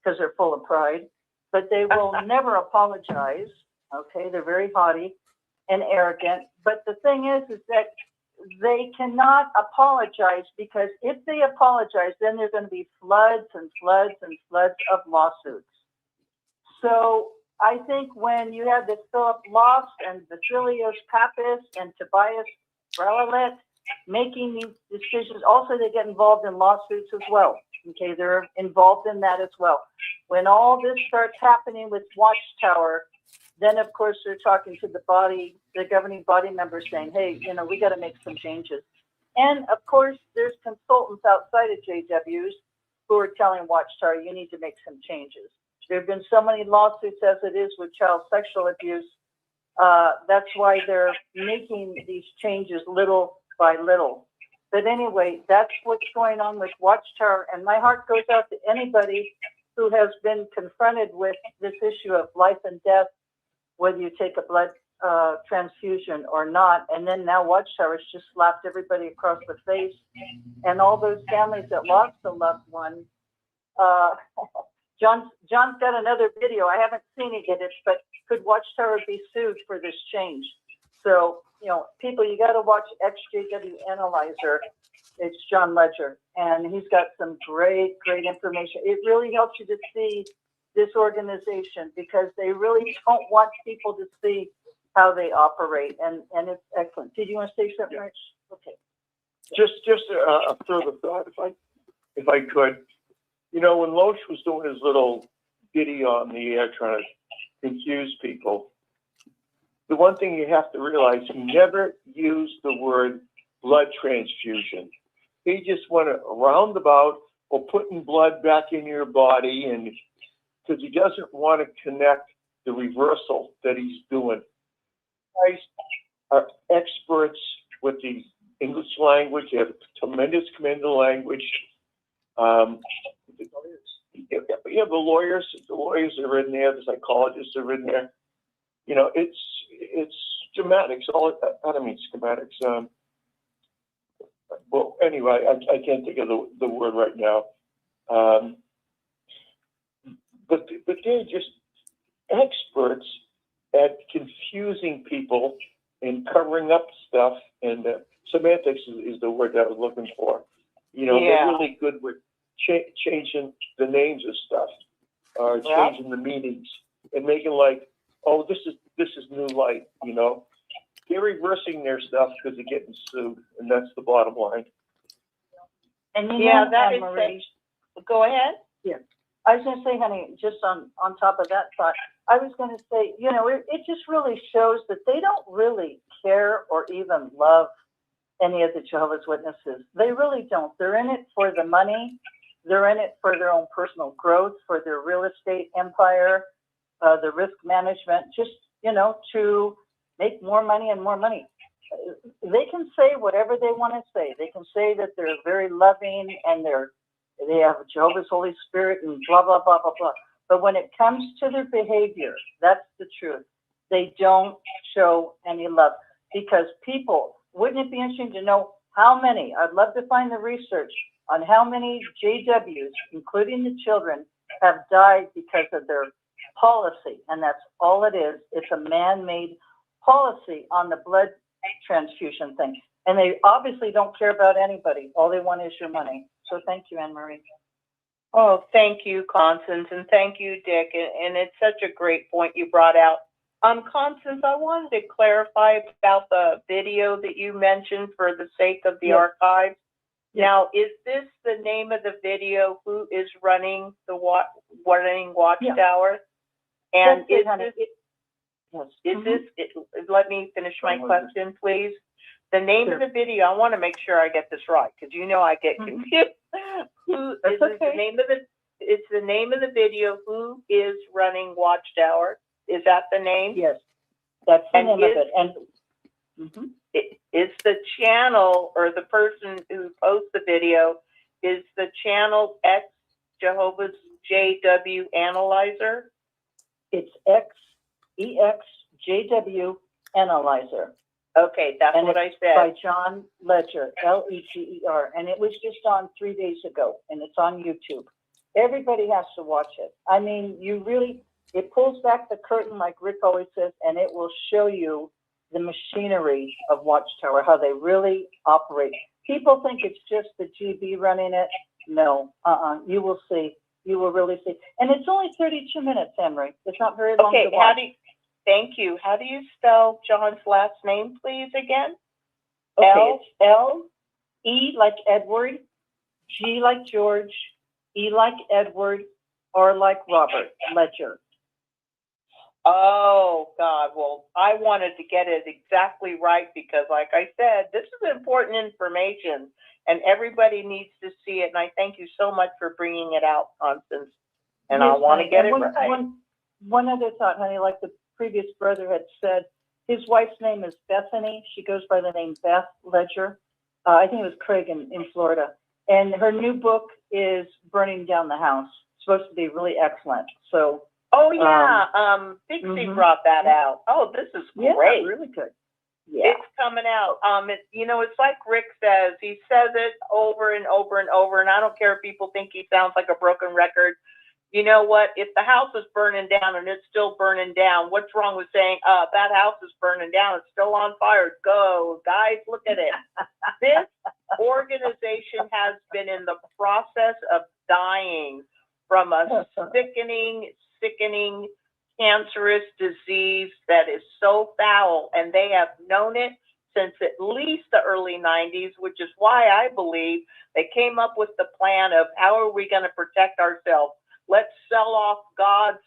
Speaker 15: because they're full of pride, but they will never apologize. Okay, they're very haughty and arrogant. But the thing is that they cannot apologize, because if they apologize, then there's going to be floods and floods and floods of lawsuits. So I think when you have this Philip Lofts and Vasilios Pappas and Tobias Browellet making these decisions, also they get involved in lawsuits as well. Okay, they're involved in that as well. When all this starts happening with Watchtower, then of course they're talking to the governing body members saying, hey, you know, we got to make some changes. And of course there's consultants outside of JWs who are telling Watchtower, you need to make some changes. There have been so many lawsuits as it is with child sexual abuse. That's why they're making these changes little by little. But anyway, that's what's going on with Watchtower. And my heart goes out to anybody who has been confronted with this issue of life and death, whether you take a blood transfusion or not. And then now Watchtower's just slapped everybody across the face. And all those families that lost a loved one. John's got another video. I haven't seen it yet, but could Watchtower be sued for this change? So, you know, people, you got to watch XJW Analyzer. It's John Ledger, and he's got some great information. It really helps you to see this organization, because they really don't want people to see how they operate, and it's excellent. Did you want to say something, Rich? Okay.
Speaker 12: Just a further thought, if I could. You know, when Loesch was doing his little video on the air trying to confuse people, the one thing you have to realize, he never used the word blood transfusion. He just went around about, or putting blood back in your body, and because he doesn't want to connect the reversal that he's doing. You guys are experts with the English language. They have tremendous command of language. You have the lawyers. The lawyers are in there. The psychologists are in there. You know, it's schematics. I don't mean schematics. Well, anyway, I can't think of the word right now. But they're just experts at confusing people and covering up stuff. And semantics is the word that I was looking for. You know, they're really good with changing the names of stuff, or changing the meanings, and making like, oh, this is new light. You know, they're reversing their stuff because they're getting sued, and that's the bottom line.
Speaker 15: And you know,
Speaker 6: that is
Speaker 15: Anne-Marie,
Speaker 6: Go ahead.
Speaker 15: Yeah. I was going to say, honey, just on top of that thought, I was going to say, you know, it just really shows that they don't really care or even love any of the Jehovah's Witnesses. They really don't. They're in it for the money. They're in it for their own personal growth, for their real estate empire, the risk management, just, you know, to make more money and more money. They can say whatever they want to say. They can say that they're very loving and they have Jehovah's Holy Spirit and blah, blah, blah, blah, blah. But when it comes to their behavior, that's the truth. They don't show any love, because people, wouldn't it be interesting to know how many, I'd love to find the research on how many JWs, including the children, have died because of their policy. And that's all it is. It's a man-made policy on the blood transfusion thing. And they obviously don't care about anybody. All they want is your money. So thank you, Anne-Marie.
Speaker 6: Oh, thank you, Constance, and thank you, Dick. And it's such a great point you brought out. Constance, I wanted to clarify about the video that you mentioned for the sake of the archives. Now, is this the name of the video? Who is running the Watchtower? And is this? Let me finish my question, please. The name of the video. I want to make sure I get this right, because you know I get confused. The name of the? It's the name of the video. Who is running Watchtower? Is that the name?
Speaker 15: Yes, that's the name of it. And
Speaker 6: is the channel, or the person who posts the video, is the channel X Jehovah's JW Analyzer?
Speaker 15: It's EXJW Analyzer.
Speaker 6: Okay, that's what I said.
Speaker 15: By John Ledger, Leger, and it was just on 3 days ago, and it's on YouTube. Everybody has to watch it. I mean, it pulls back the curtain, like Rick always says, and it will show you the machinery of Watchtower, how they really operate. People think it's just the GB running it. No, you will see. You will really see. And it's only 32 minutes, Emery. It's not very long to watch.
Speaker 6: Thank you. How do you spell John's last name, please, again?
Speaker 15: Okay, it's L-E like Edward, G like George, E like Edward, R like Robert, Ledger.
Speaker 6: Oh, God. Well, I wanted to get it exactly right because, like I said, this is important information, and everybody needs to see it. And I thank you so much for bringing it out, Constance. And I want to get it right.
Speaker 15: One other thought, honey, like the previous brother had said, his wife's name is Bethany. She goes by the name Beth Ledger. I think it was Craig in Florida. And her new book is Burning Down the House. It's supposed to be really excellent. So.
Speaker 6: Oh, yeah. Dixie brought that out. Oh, this is great.
Speaker 15: Yeah, really good. Yeah.
Speaker 6: It's coming out. It's like Rick says. He says it over and over and over, and I don't care if people think he sounds like a broken record. You know what? If the house is burning down and it's still burning down, what's wrong with saying, that house is burning down, it's still on fire, go. Guys, look at it. This organization has been in the process of dying from a sickening, cancerous disease that is so foul, and they have known it since at least the early 90s, which is why I believe they came up with the plan of how are we going to protect ourselves. Let's sell off God's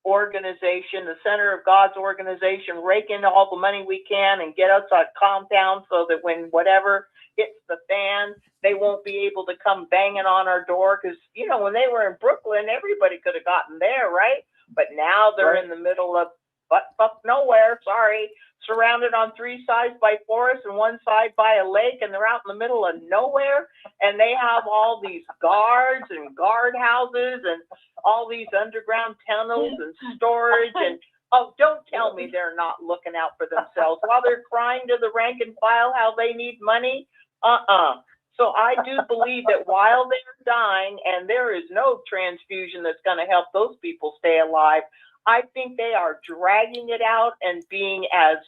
Speaker 6: organization, the center of God's organization, rake in all the money we can and get us a compound so that when whatever hits the fan, they won't be able to come banging on our door. Because, when they were in Brooklyn, everybody could have gotten there, right? But now they're in the middle of
Speaker 3: butt fuck nowhere, sorry. Surrounded on 3 sides by forest and 1 side by a lake, and they're out in the middle of nowhere, and they have all these guards and guard houses and all these underground tunnels and storage, and oh, don't tell me they're not looking out for themselves while they're crying to the rank and file how they need money. So I do believe that while they're dying, and there is no transfusion that's going to help those people stay alive, I think they are dragging it out and being as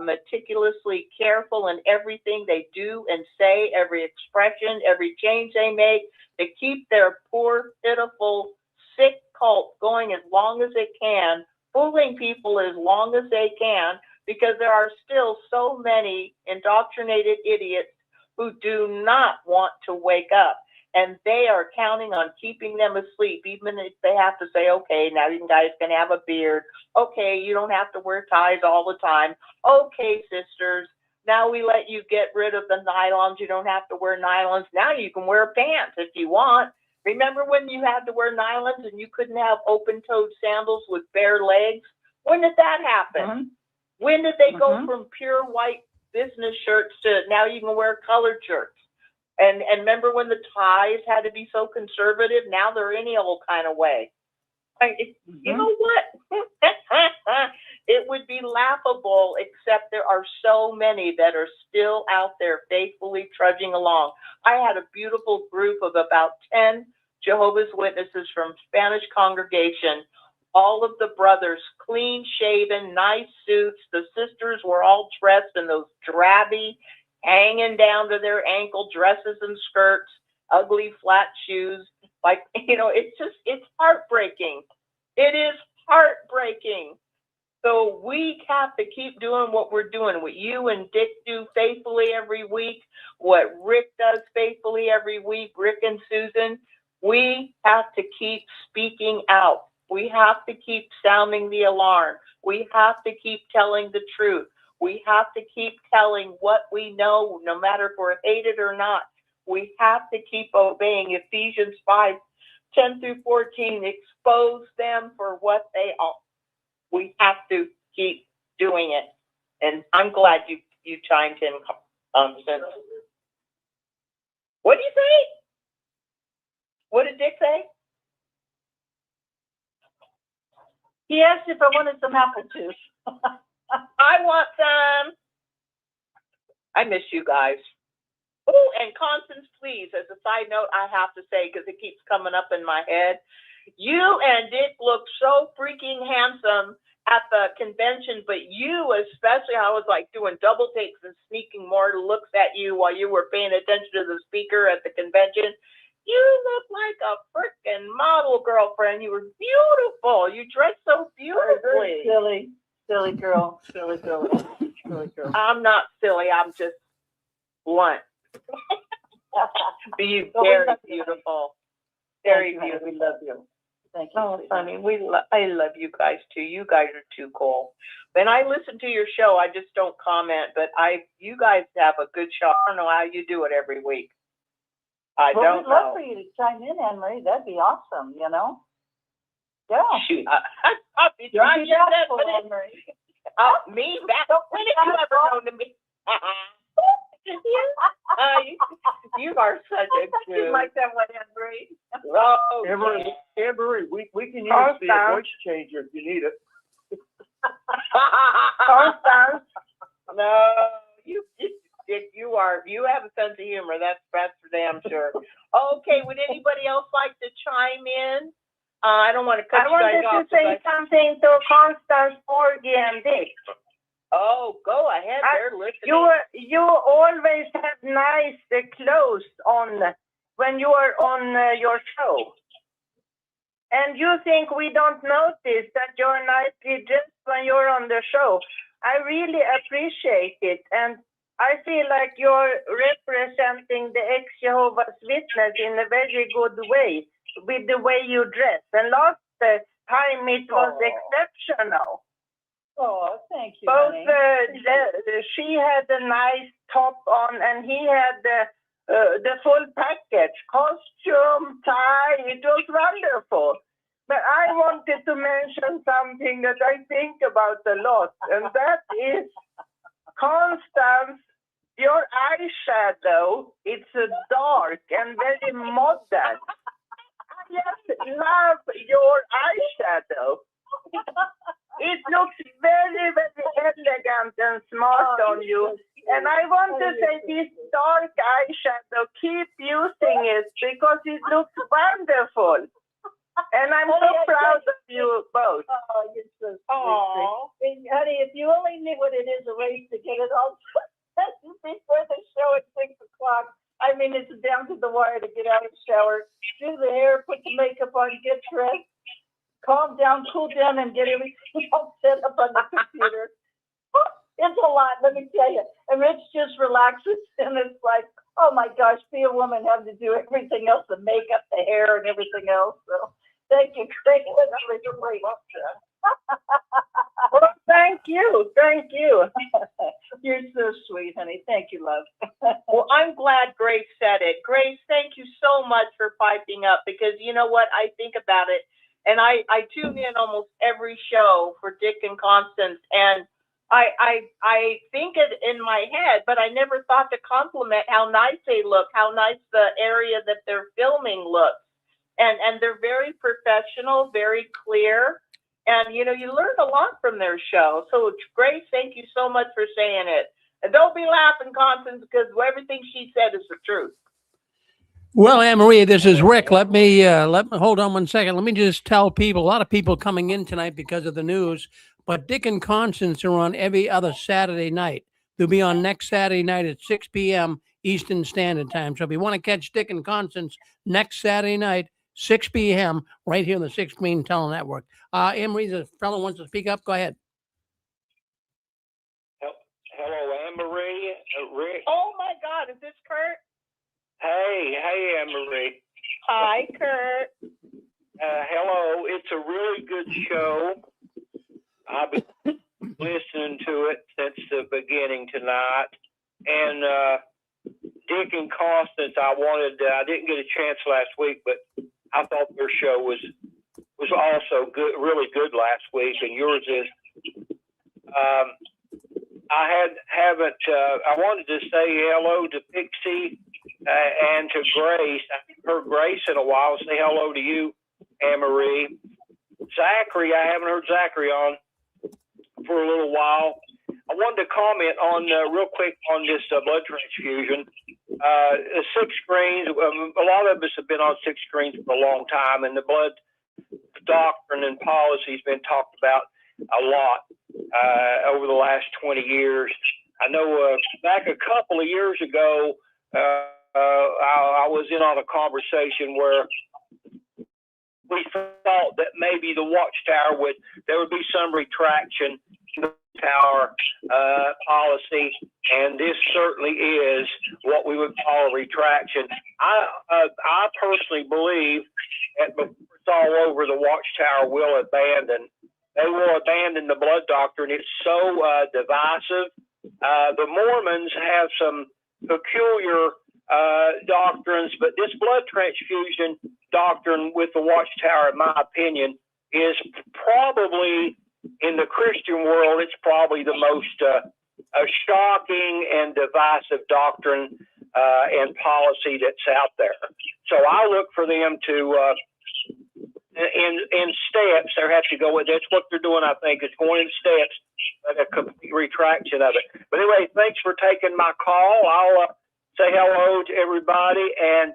Speaker 3: meticulously careful in everything they do and say, every expression, every change they make, to keep their poor, pitiful, sick cult going as long as they can, fooling people as long as they can, because there are still so many indoctrinated idiots who do not want to wake up. And they are counting on keeping them asleep, even if they have to say, okay, now you guys can have a beard. Okay, you don't have to wear ties all the time. Okay, sisters, now we let you get rid of the nylons. You don't have to wear nylons. Now you can wear pants if you want. Remember when you had to wear nylons and you couldn't have open-toed sandals with bare legs? When did that happen? When did they go from pure white business shirts to now you can wear colored shirts? And remember when the ties had to be so conservative? Now they're any old kind of way. You know what? It would be laughable, except there are so many that are still out there faithfully trudging along. I had a beautiful group of about 10 Jehovah's Witnesses from Spanish congregation. All of the brothers, clean shaven, nice suits. The sisters were all dressed in those drabby, hanging down to their ankle dresses and skirts, ugly flat shoes. Like, it's heartbreaking. It is heartbreaking. So we have to keep doing what we're doing, what you and Dick do faithfully every week, what Rick does faithfully every week, Rick and Susan. We have to keep speaking out. We have to keep sounding the alarm. We have to keep telling the truth. We have to keep telling what we know, no matter if we're hated or not. We have to keep obeying Ephesians 5:10-14. Expose them for what they are. We have to keep doing it. And I'm glad you chimed in. What do you say? What did Dick say?
Speaker 15: He asked if I wanted some apple juice.
Speaker 3: I want some. I miss you guys. Oh, and Constance, please, as a side note, I have to say, because it keeps coming up in my head, you and Dick look so freaking handsome at the convention, but you especially, I was like doing double takes and sneaking more looks at you while you were paying attention to the speaker at the convention. You look like a frickin' model girlfriend. You were beautiful. You dressed so beautifully.
Speaker 15: Silly girl.
Speaker 3: I'm not silly. I'm just blunt. But you very beautiful. Very beautiful.
Speaker 15: We love you. Thank you.
Speaker 3: Oh, honey, I love you guys too. You guys are too cool. When I listen to your show, I just don't comment, but you guys have a good show. I don't know how you do it every week. I don't know.
Speaker 15: We'd love for you to chime in, Anne-Marie. That'd be awesome, Yeah.
Speaker 3: Shoot, I'll be trying to get that, Anne-Marie. Me? Back when have you ever known to me? You are such a good.
Speaker 15: You like that one, Anne-Marie?
Speaker 3: Oh,
Speaker 12: Anne-Marie, we can use the voice changer if you need it.
Speaker 3: No, you have a sense of humor. That's for damn sure. Okay, would anybody else like to chime in? I don't want to cut you guys off.
Speaker 8: I wanted to say something to Constance, Porgy, and Dick.
Speaker 3: Oh, go ahead. They're listening.
Speaker 8: You always have nice clothes on when you are on your show. And you think we don't notice that you're nicely dressed when you're on the show. I really appreciate it. And I feel like you're representing the ex-Jehovah's Witness in a very good way with the way you dress. And last time it was exceptional.
Speaker 15: Oh, thank you,
Speaker 8: Both
Speaker 15: honey.
Speaker 8: she had a nice top on, and he had the full package, costume, tie. It was wonderful. But I wanted to mention something that I think about a lot, and that is, Constance, your eyeshadow, it's dark and very modern. I just love your eyeshadow. It looks very, very elegant and smart on you. And I want to say this dark eyeshadow, keep using it because it looks wonderful. And I'm so proud of you both.
Speaker 15: Oh, you're so sweet. Honey, if you only knew what it is, a race to get it all before the show at 6 o'clock. I mean, it's down to the wire to get out of the shower, do the hair, put the makeup on, get dressed, calm down, cool down, and get everything all set up on the computer. It's a lot, let me tell you. And Rich just relaxes, and it's like, oh my gosh, be a woman, having to do everything else, the makeup, the hair, and everything else. So thank you.
Speaker 8: Well, thank you. Thank you.
Speaker 15: You're so sweet, honey. Thank you, love.
Speaker 6: Well, I'm glad Grace said it. Grace, thank you so much for piping up, because you know what? I think about it, and I tune in almost every show for Dick and Constance, and I think it in my head, but I never thought to compliment how nice they look, how nice the area that they're filming looks. And they're very professional, very clear. And, you know, you learn a lot from their show. So, Grace, thank you so much for saying it. And don't be laughing, Constance, because everything she said is the truth.
Speaker 2: Well, Anne-Marie, this is Rick. Let me hold on one second. Let me just tell people, a lot of people coming in tonight because of the news, but Dick and Constance are on every other Saturday night. They'll be on next Saturday night at 6 p.m. Eastern Standard Time. So if you want to catch Dick and Constance next Saturday night, 6 p.m., right here on the 6 Green Tele Network. Anne-Marie, the fellow wants to speak up. Go ahead.
Speaker 9: Hello, Anne-Marie, Rick.
Speaker 6: Oh, my God. Is this Kurt?
Speaker 9: Hey, Anne-Marie.
Speaker 6: Hi, Kurt.
Speaker 9: Hello. It's a really good show. I've been listening to it since the beginning tonight. And Dick and Constance, I didn't get a chance last week, but I thought their show was also good, really good last week, and yours is. I wanted to say hello to Pixie and to Grace. I haven't heard Grace in a while. Say hello to you, Anne-Marie. Zachary, I haven't heard Zachary on for a little while. I wanted to comment on real quick on this blood transfusion. 6 screens. A lot of us have been on 6 screens for a long time, and the blood doctrine and policy has been talked about a lot over the last 20 years. I know back a couple of years ago, I was in on a conversation where we thought that maybe the Watchtower there would be some retraction in the tower policy, and this certainly is what we would call a retraction. I personally believe that before it's all over, the Watchtower will abandon. They will abandon the blood doctrine. It's so divisive. The Mormons have some peculiar doctrines, but this blood transfusion doctrine with the Watchtower, in my opinion, is probably, in the Christian world, it's probably the most shocking and divisive doctrine and policy that's out there. So I look for them to, in steps, they have to go with, that's what they're doing, I think, is going in steps, like a complete retraction of it. But anyway, thanks for taking my call. I'll say hello to everybody, and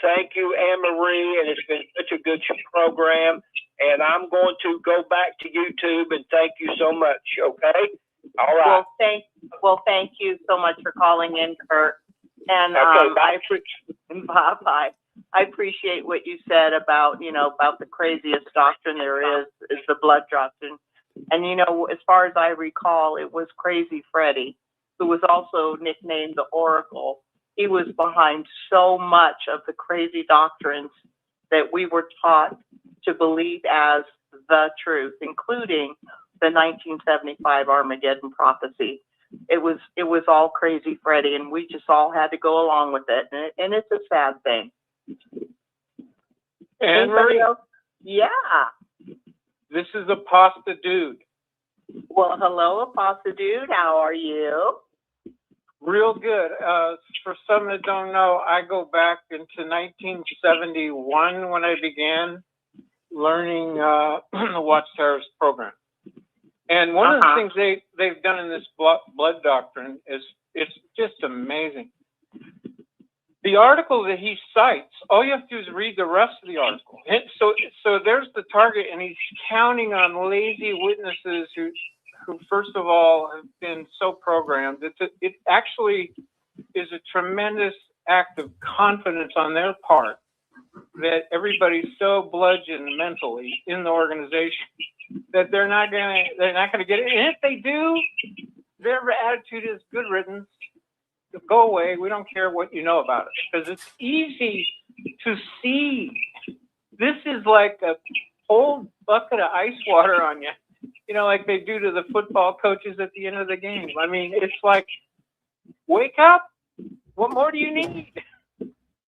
Speaker 9: thank you, Anne-Marie, and it's been such a good program, and I'm going to go back to YouTube, and thank you so much, okay? All right.
Speaker 6: Well, thank you so much for calling in, Kurt. And
Speaker 9: okay,
Speaker 6: bye. I appreciate what you said about, about the craziest doctrine there is the blood doctrine. And, as far as I recall, it was Crazy Freddy, who was also nicknamed the Oracle. He was behind so much of the crazy doctrines that we were taught to believe as the truth, including the 1975 Armageddon prophecy. It was all Crazy Freddy, and we just all had to go along with it. And it's a sad thing.
Speaker 9: Anne-Marie,
Speaker 6: Yeah.
Speaker 14: This is Apostle Dude.
Speaker 6: Well, hello, Apostle Dude. How are you?
Speaker 14: Real good. For some that don't know, I go back into 1971 when I began learning the Watchtower's program. And one of the things they've done in this blood doctrine is it's just amazing. The article that he cites, all you have to do is read the rest of the article. And so there's the target, and he's counting on lazy witnesses who first of all have been so programmed. It actually is a tremendous act of confidence on their part that everybody's so bludgeoned mentally in the organization that they're not gonna get it. And if they do, their attitude is good riddance. Go away. We don't care what you know about it, because it's easy to see. This is like a whole bucket of ice water on you, like they do to the football coaches at the end of the game. I mean, it's like, wake up. What more do you need?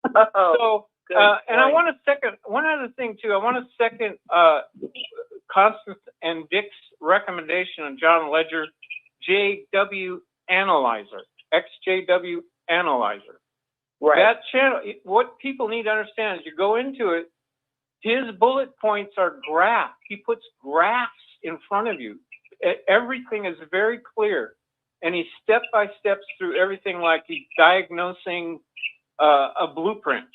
Speaker 14: And I want to second one other thing too. I want to second Constance and Dick's recommendation on John Ledger, JW Analyzer, XJW Analyzer. Right. That channel. What people need to understand is you go into it. His bullet points are graphs. He puts graphs in front of you. Everything is very clear, and he step by steps through everything like he's diagnosing a blueprint.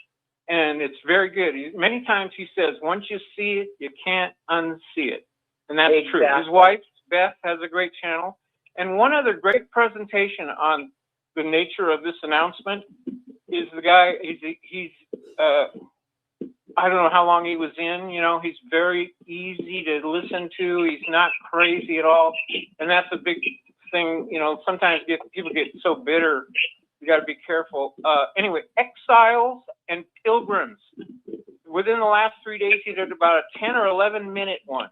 Speaker 14: And it's very good. Many times he says, once you see it, you can't unsee it. And that's true. His wife, Beth, has a great channel. And one other great presentation on the nature of this announcement is the guy, he's I don't know how long he was in, he's very easy to listen to. He's not crazy at all. And that's a big thing, sometimes people get so bitter. You got to be careful. Anyway, Exiles and Pilgrims. Within the last 3 days, he did about a 10 or 11 minute one.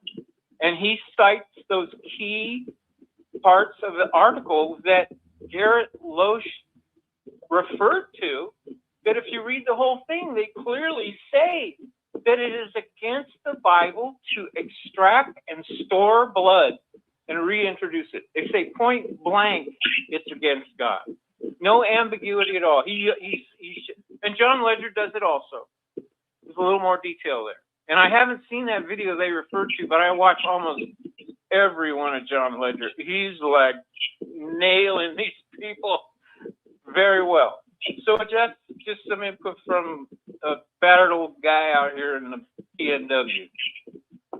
Speaker 14: And he cites those key parts of the article that Garrett Loesch referred to, that if you read the whole thing, they clearly say that it is against the Bible to extract and store blood and reintroduce it. They say point blank, it's against God. No ambiguity at all. And John Ledger does it also. There's a little more detail there. And I haven't seen that video they referred to, but I watch almost every one of John Ledger. He's like nailing these people very well. So just some input from a battered old guy out here in the PNW,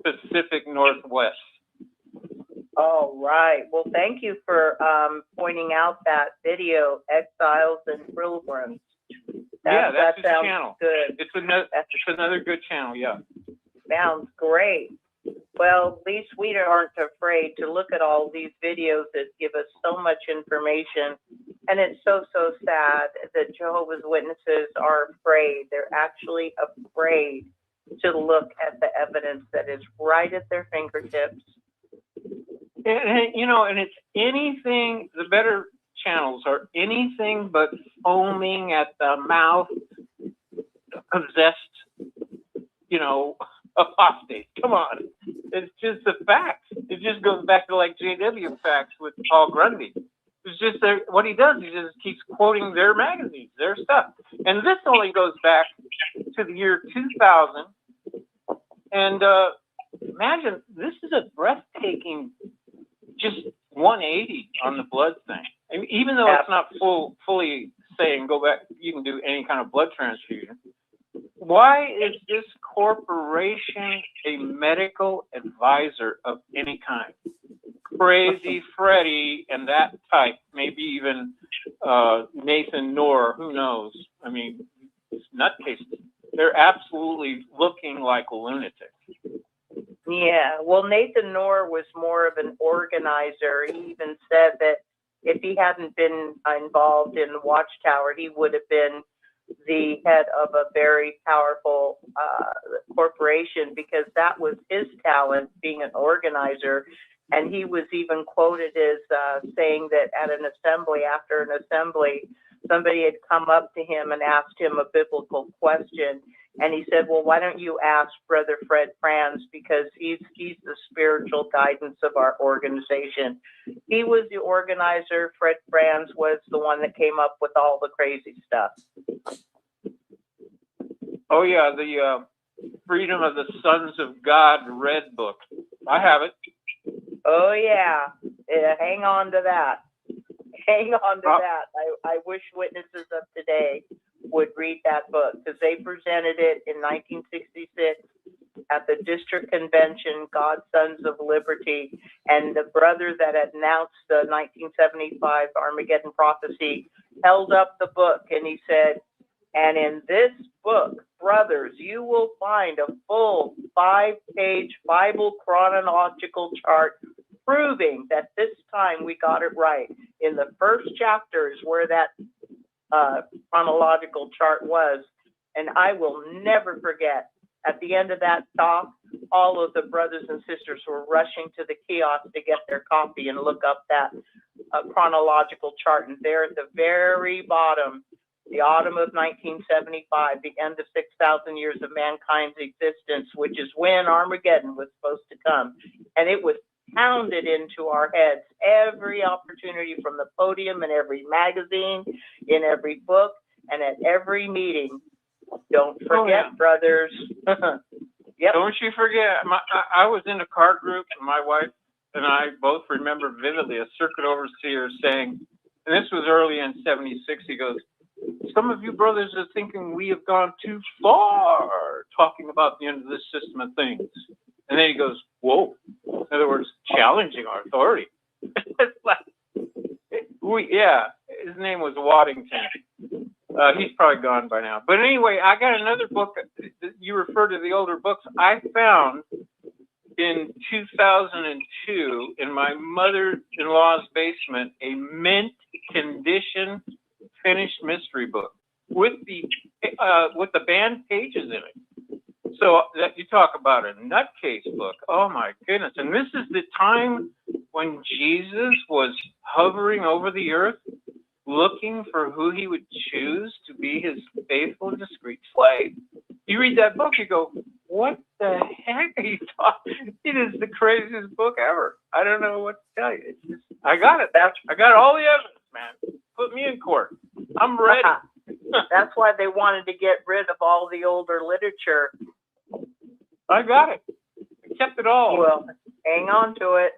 Speaker 14: Pacific Northwest.
Speaker 6: All right. Well, thank you for pointing out that video, Exiles and Pilgrims.
Speaker 14: That's his
Speaker 6: sounds
Speaker 14: channel.
Speaker 6: Good.
Speaker 14: It's another good channel, yeah.
Speaker 6: Sounds great. Well, at least we aren't afraid to look at all these videos that give us so much information. And it's so sad that Jehovah's Witnesses are afraid. They're actually afraid to look at the evidence that is right at their fingertips.
Speaker 14: And it's anything, the better channels are anything but foaming at the mouth, possessed, apostate. Come on. It's just the facts. It just goes back to like JW facts with Paul Grundy. It's just what he does. He just keeps quoting their magazines, their stuff. And this only goes back to the year 2000. And imagine, this is a breathtaking, just 180 on the blood thing. I mean, even though it's not fully saying go back, you can do any kind of blood transfusion. Why is this corporation a medical advisor of any kind? Crazy Freddy and that type, maybe even Nathan Noor, who knows? I mean, it's nutcases. They're absolutely looking like lunatics.
Speaker 6: Yeah, well, Nathan Noor was more of an organizer. He even said that if he hadn't been involved in the Watchtower, he would have been the head of a very powerful corporation, because that was his talent, being an organizer. And he was even quoted as saying that at an assembly, after an assembly, somebody had come up to him and asked him a biblical question. And he said, well, why don't you ask Brother Fred Franz, because he's the spiritual guidance of our organization. He was the organizer. Fred Franz was the one that came up with all the crazy stuff.
Speaker 11: Oh yeah, the Freedom of the Sons of God Red Book. I have it.
Speaker 6: Oh yeah, hang on to that. Hang on to that. I wish witnesses of today would read that book, because they presented it in 1966 at the district convention, God Sons of Liberty, and the brother that announced the 1975 Armageddon prophecy held up the book and he said, and in this book, brothers, you will find a full 5-page Bible chronological chart proving that this time we got it right. In the first chapter is where that chronological chart was. And I will never forget, at the end of that talk, all of the brothers and sisters were rushing to the kiosk to get their copy and look up that chronological chart. And there at the very bottom, the autumn of 1975, the end of 6,000 years of mankind's existence, which is when Armageddon was supposed to come. And it was pounded into our heads every opportunity, from the podium, in every magazine, in every book, and at every meeting. Don't forget, brothers. Yep.
Speaker 11: Don't you forget. I was in a car group, and my wife and I both remember vividly a circuit overseer saying, and this was early in 76, he goes, some of you brothers are thinking we have gone too far talking about the end of this system of things. And then he goes, whoa. In other words, challenging our authority. It's like, his name was Waddington. He's probably gone by now. But anyway, I got another book. You refer to the older books. I found in 2002 in my mother-in-law's basement a mint condition finished mystery book with the banned pages in it. So that you talk about a nutcase book. Oh my goodness. And this is the time when Jesus was hovering over the earth, looking for who he would choose to be his faithful and discreet slave. You read that book, you go, what the heck are you talking? It is the craziest book ever. I don't know what to tell you. It's just, I got it. I got all the evidence, man. Put me in court. I'm ready.
Speaker 6: That's why they wanted to get rid of all the older literature.
Speaker 11: I got it. I kept it all.
Speaker 6: Well, hang on to it.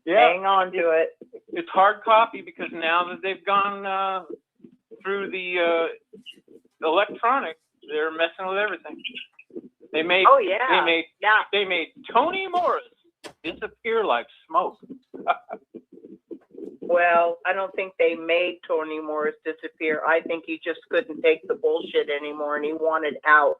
Speaker 11: Yeah.
Speaker 6: Hang on to it.
Speaker 11: It's hard copy because now that they've gone through the electronic, they're messing with everything. They made they made Toni Morris disappear like smoke.
Speaker 6: Well, I don't think they made Toni Morris disappear. I think he just couldn't take the bullshit anymore and he wanted out.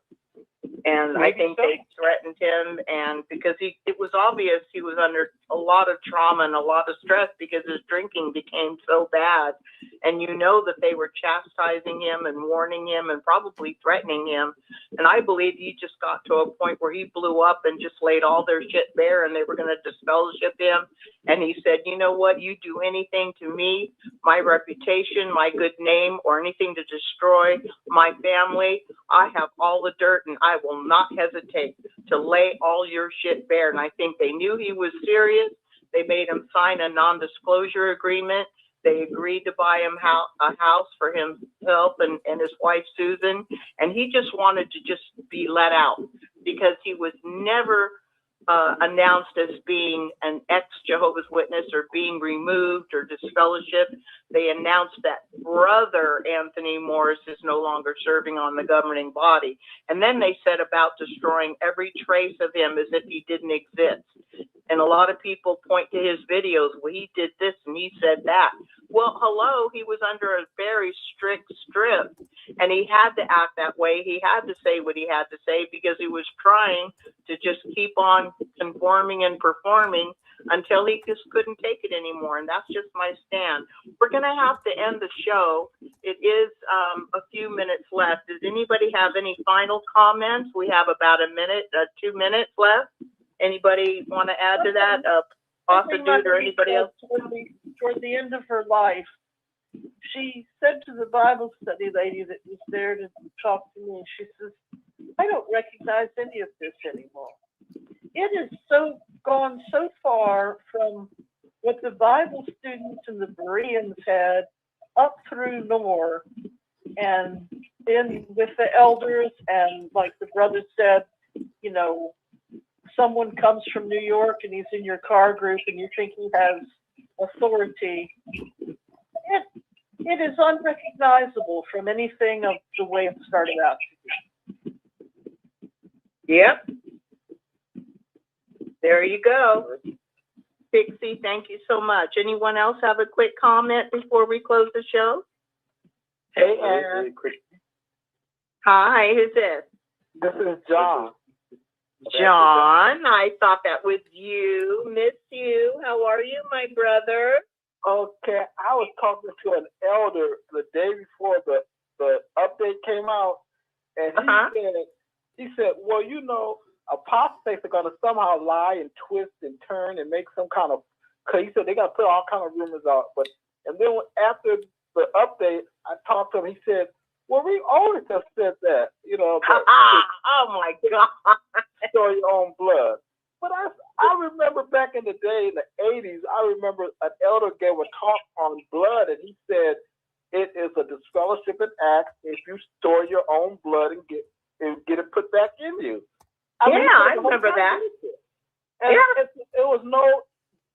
Speaker 6: And maybe I think they threatened him, and because it was obvious he was under a lot of trauma and a lot of stress because his drinking became so bad. And you know that they were chastising him and warning him and probably threatening him. And I believe he just got to a point where he blew up and just laid all their shit bare, and they were going to disfellowship him. And he said, you know what, you do anything to me, my reputation, my good name, or anything to destroy my family, I have all the dirt and I will not hesitate to lay all your shit bare. And I think they knew he was serious. They made him sign a non-disclosure agreement. They agreed to buy him a house for himself and his wife, Susan. And he just wanted to just be let out because he was never announced as being an ex-Jehovah's Witness or being removed or disfellowshipped. They announced that brother Anthony Morris is no longer serving on the governing body. And then they said about destroying every trace of him as if he didn't exist. And a lot of people point to his videos. Well, he did this and he said that. Well, hello, he was under a very strict strip and he had to act that way. He had to say what he had to say because he was trying to just keep on conforming and performing until he just couldn't take it anymore. And that's just my stand. We're going to have to end the show. It is a few minutes left. Does anybody have any final comments? We have about 2 minutes left. Anybody want to add to that? Dude or anybody else?
Speaker 3: Toward the end of her life,
Speaker 16: she said to the Bible study lady that was there to talk to me, she says, I don't recognize any of this anymore. It has so gone so far from what the Bible students and the Bereans had up through Noor, and then with the elders, and like the brother said, you know, someone comes from New York and he's in your car group and you think he has authority. It is unrecognizable from anything of the way it started out.
Speaker 6: Yep. There you go. Pixie, thank you so much. Anyone else have a quick comment before we close the show? Hey, Ann. Hi, who's this?
Speaker 17: This is John.
Speaker 6: John, I thought that was you. Miss you. How are you, my brother?
Speaker 17: Okay, I was talking to an elder the day before the update came out, and he said, well, you know, apostates are going to somehow lie and twist and turn and make some kind of, because he said they got to put all kind of rumors out. And then after the update, I talked to him, he said, well, we always have said that, you know.
Speaker 6: Oh my God.
Speaker 17: Store your own blood. But I remember back in the day, in the 80s, I remember an elder gave a talk on blood, and he said it is a disfellowshipping act if you store your own blood and get it put back in you.
Speaker 6: I remember that.
Speaker 17: And it was no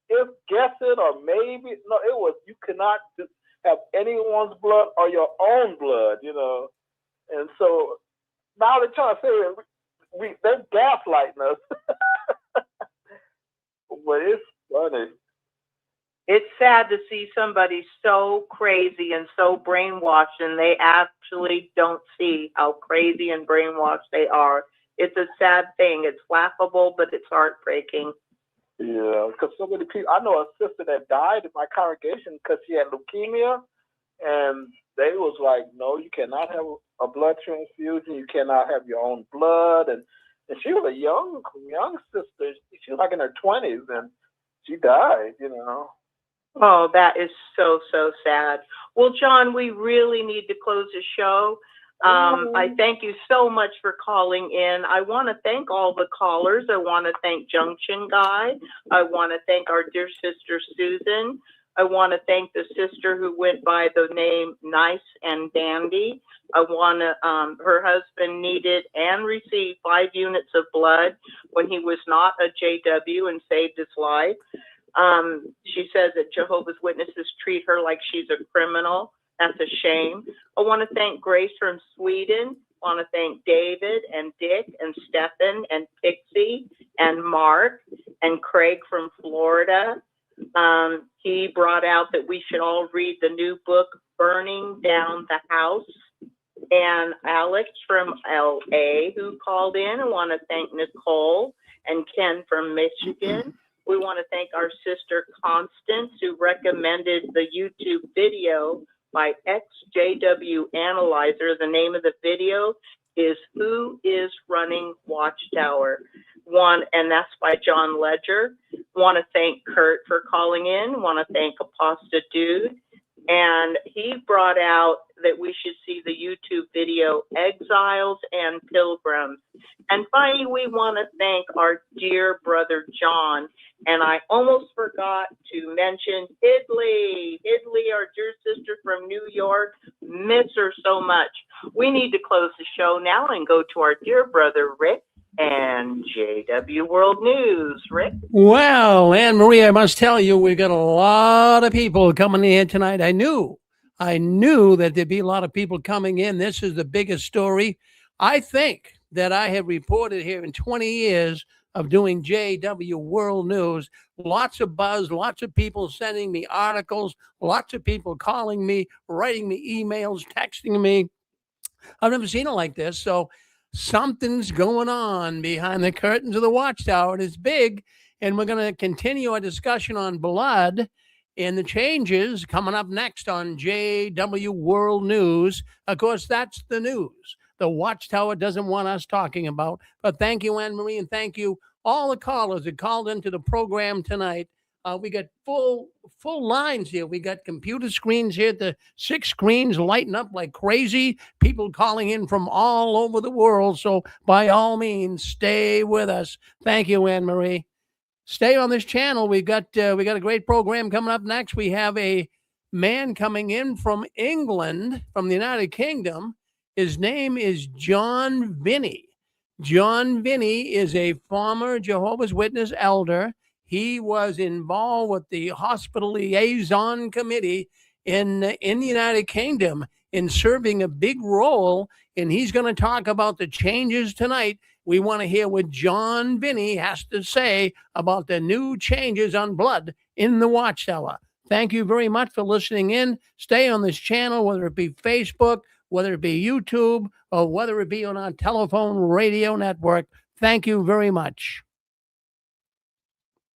Speaker 17: if guessing or maybe. No, it was you cannot have anyone's blood or your own blood, you know. And so now they're trying to say they're gaslighting us. But it's funny.
Speaker 6: It's sad to see somebody so crazy and so brainwashed, and they actually don't see how crazy and brainwashed they are. It's a sad thing. It's laughable, but it's heartbreaking.
Speaker 17: Yeah, because so many people. I know a sister that died in my congregation because she had leukemia, and they was like, no, you cannot have a blood transfusion. You cannot have your own blood. And she was a young sister. She was like in her 20s, and she died, you know.
Speaker 6: Oh, that is so, so sad. Well, John, we really need to close the show. I thank you so much for calling in. I want to thank all the callers. I want to thank Junction Guy. I want to thank our dear sister, Susan. I want to thank the sister who went by the name Nice and Dandy. I want to, her husband needed and received 5 units of blood when he was not a JW and saved his life. She says that Jehovah's Witnesses treat her like she's a criminal. That's a shame. I want to thank Grace from Sweden. I want to thank David and Dick and Stephen and Pixie and Mark and Craig from Florida. He brought out that we should all read the new book, Burning Down the House. And Alex from LA, who called in. I want to thank Nicole and Ken from Michigan. We want to thank our sister Constance, who recommended the YouTube video by XJW Analyzer. The name of the video is Who is Running Watchtower? And that's by John Ledger. Want to thank Kurt for calling in. Want to thank Aposta Dude. And he brought out that we should see the YouTube video Exiles and Pilgrims. And finally, we want to thank our dear brother John. And I almost forgot to mention Hidley, our dear sister from New York. Miss her so much. We need to close the show now and go to our dear brother Rick and JW World News. Rick?
Speaker 2: Well, Anne Marie, I must tell you, we've got a lot of people coming in tonight. I knew that there'd be a lot of people coming in. This is the biggest story I think that I have reported here in 20 years of doing JW World News. Lots of buzz, lots of people sending me articles, lots of people calling me, writing me emails, texting me. I've never seen it like this. So something's going on behind the curtains of the Watchtower. It is big, and we're going to continue our discussion on blood and the changes coming up next on JW World News. Of course, that's the news the Watchtower doesn't want us talking about. But thank you, Anne Marie, and thank you all the callers that called into the program tonight. We got full lines here. We got computer screens here. The 6 screens lighting up like crazy. People calling in from all over the world. So by all means, stay with us. Thank you, Anne Marie. Stay on this channel. We got a great program coming up next. We have a man coming in from England, from the United Kingdom. His name is John Vinney. John Vinney is a former Jehovah's Witness elder. He was involved with the hospital liaison committee in the United Kingdom in serving a big role, and he's going to talk about the changes tonight. We want to hear what John Vinney has to say about the new changes on blood in the Watchtower. Thank you very much for listening in. Stay on this channel, whether it be Facebook, whether it be YouTube, or whether it be on our telephone radio network. Thank you very much.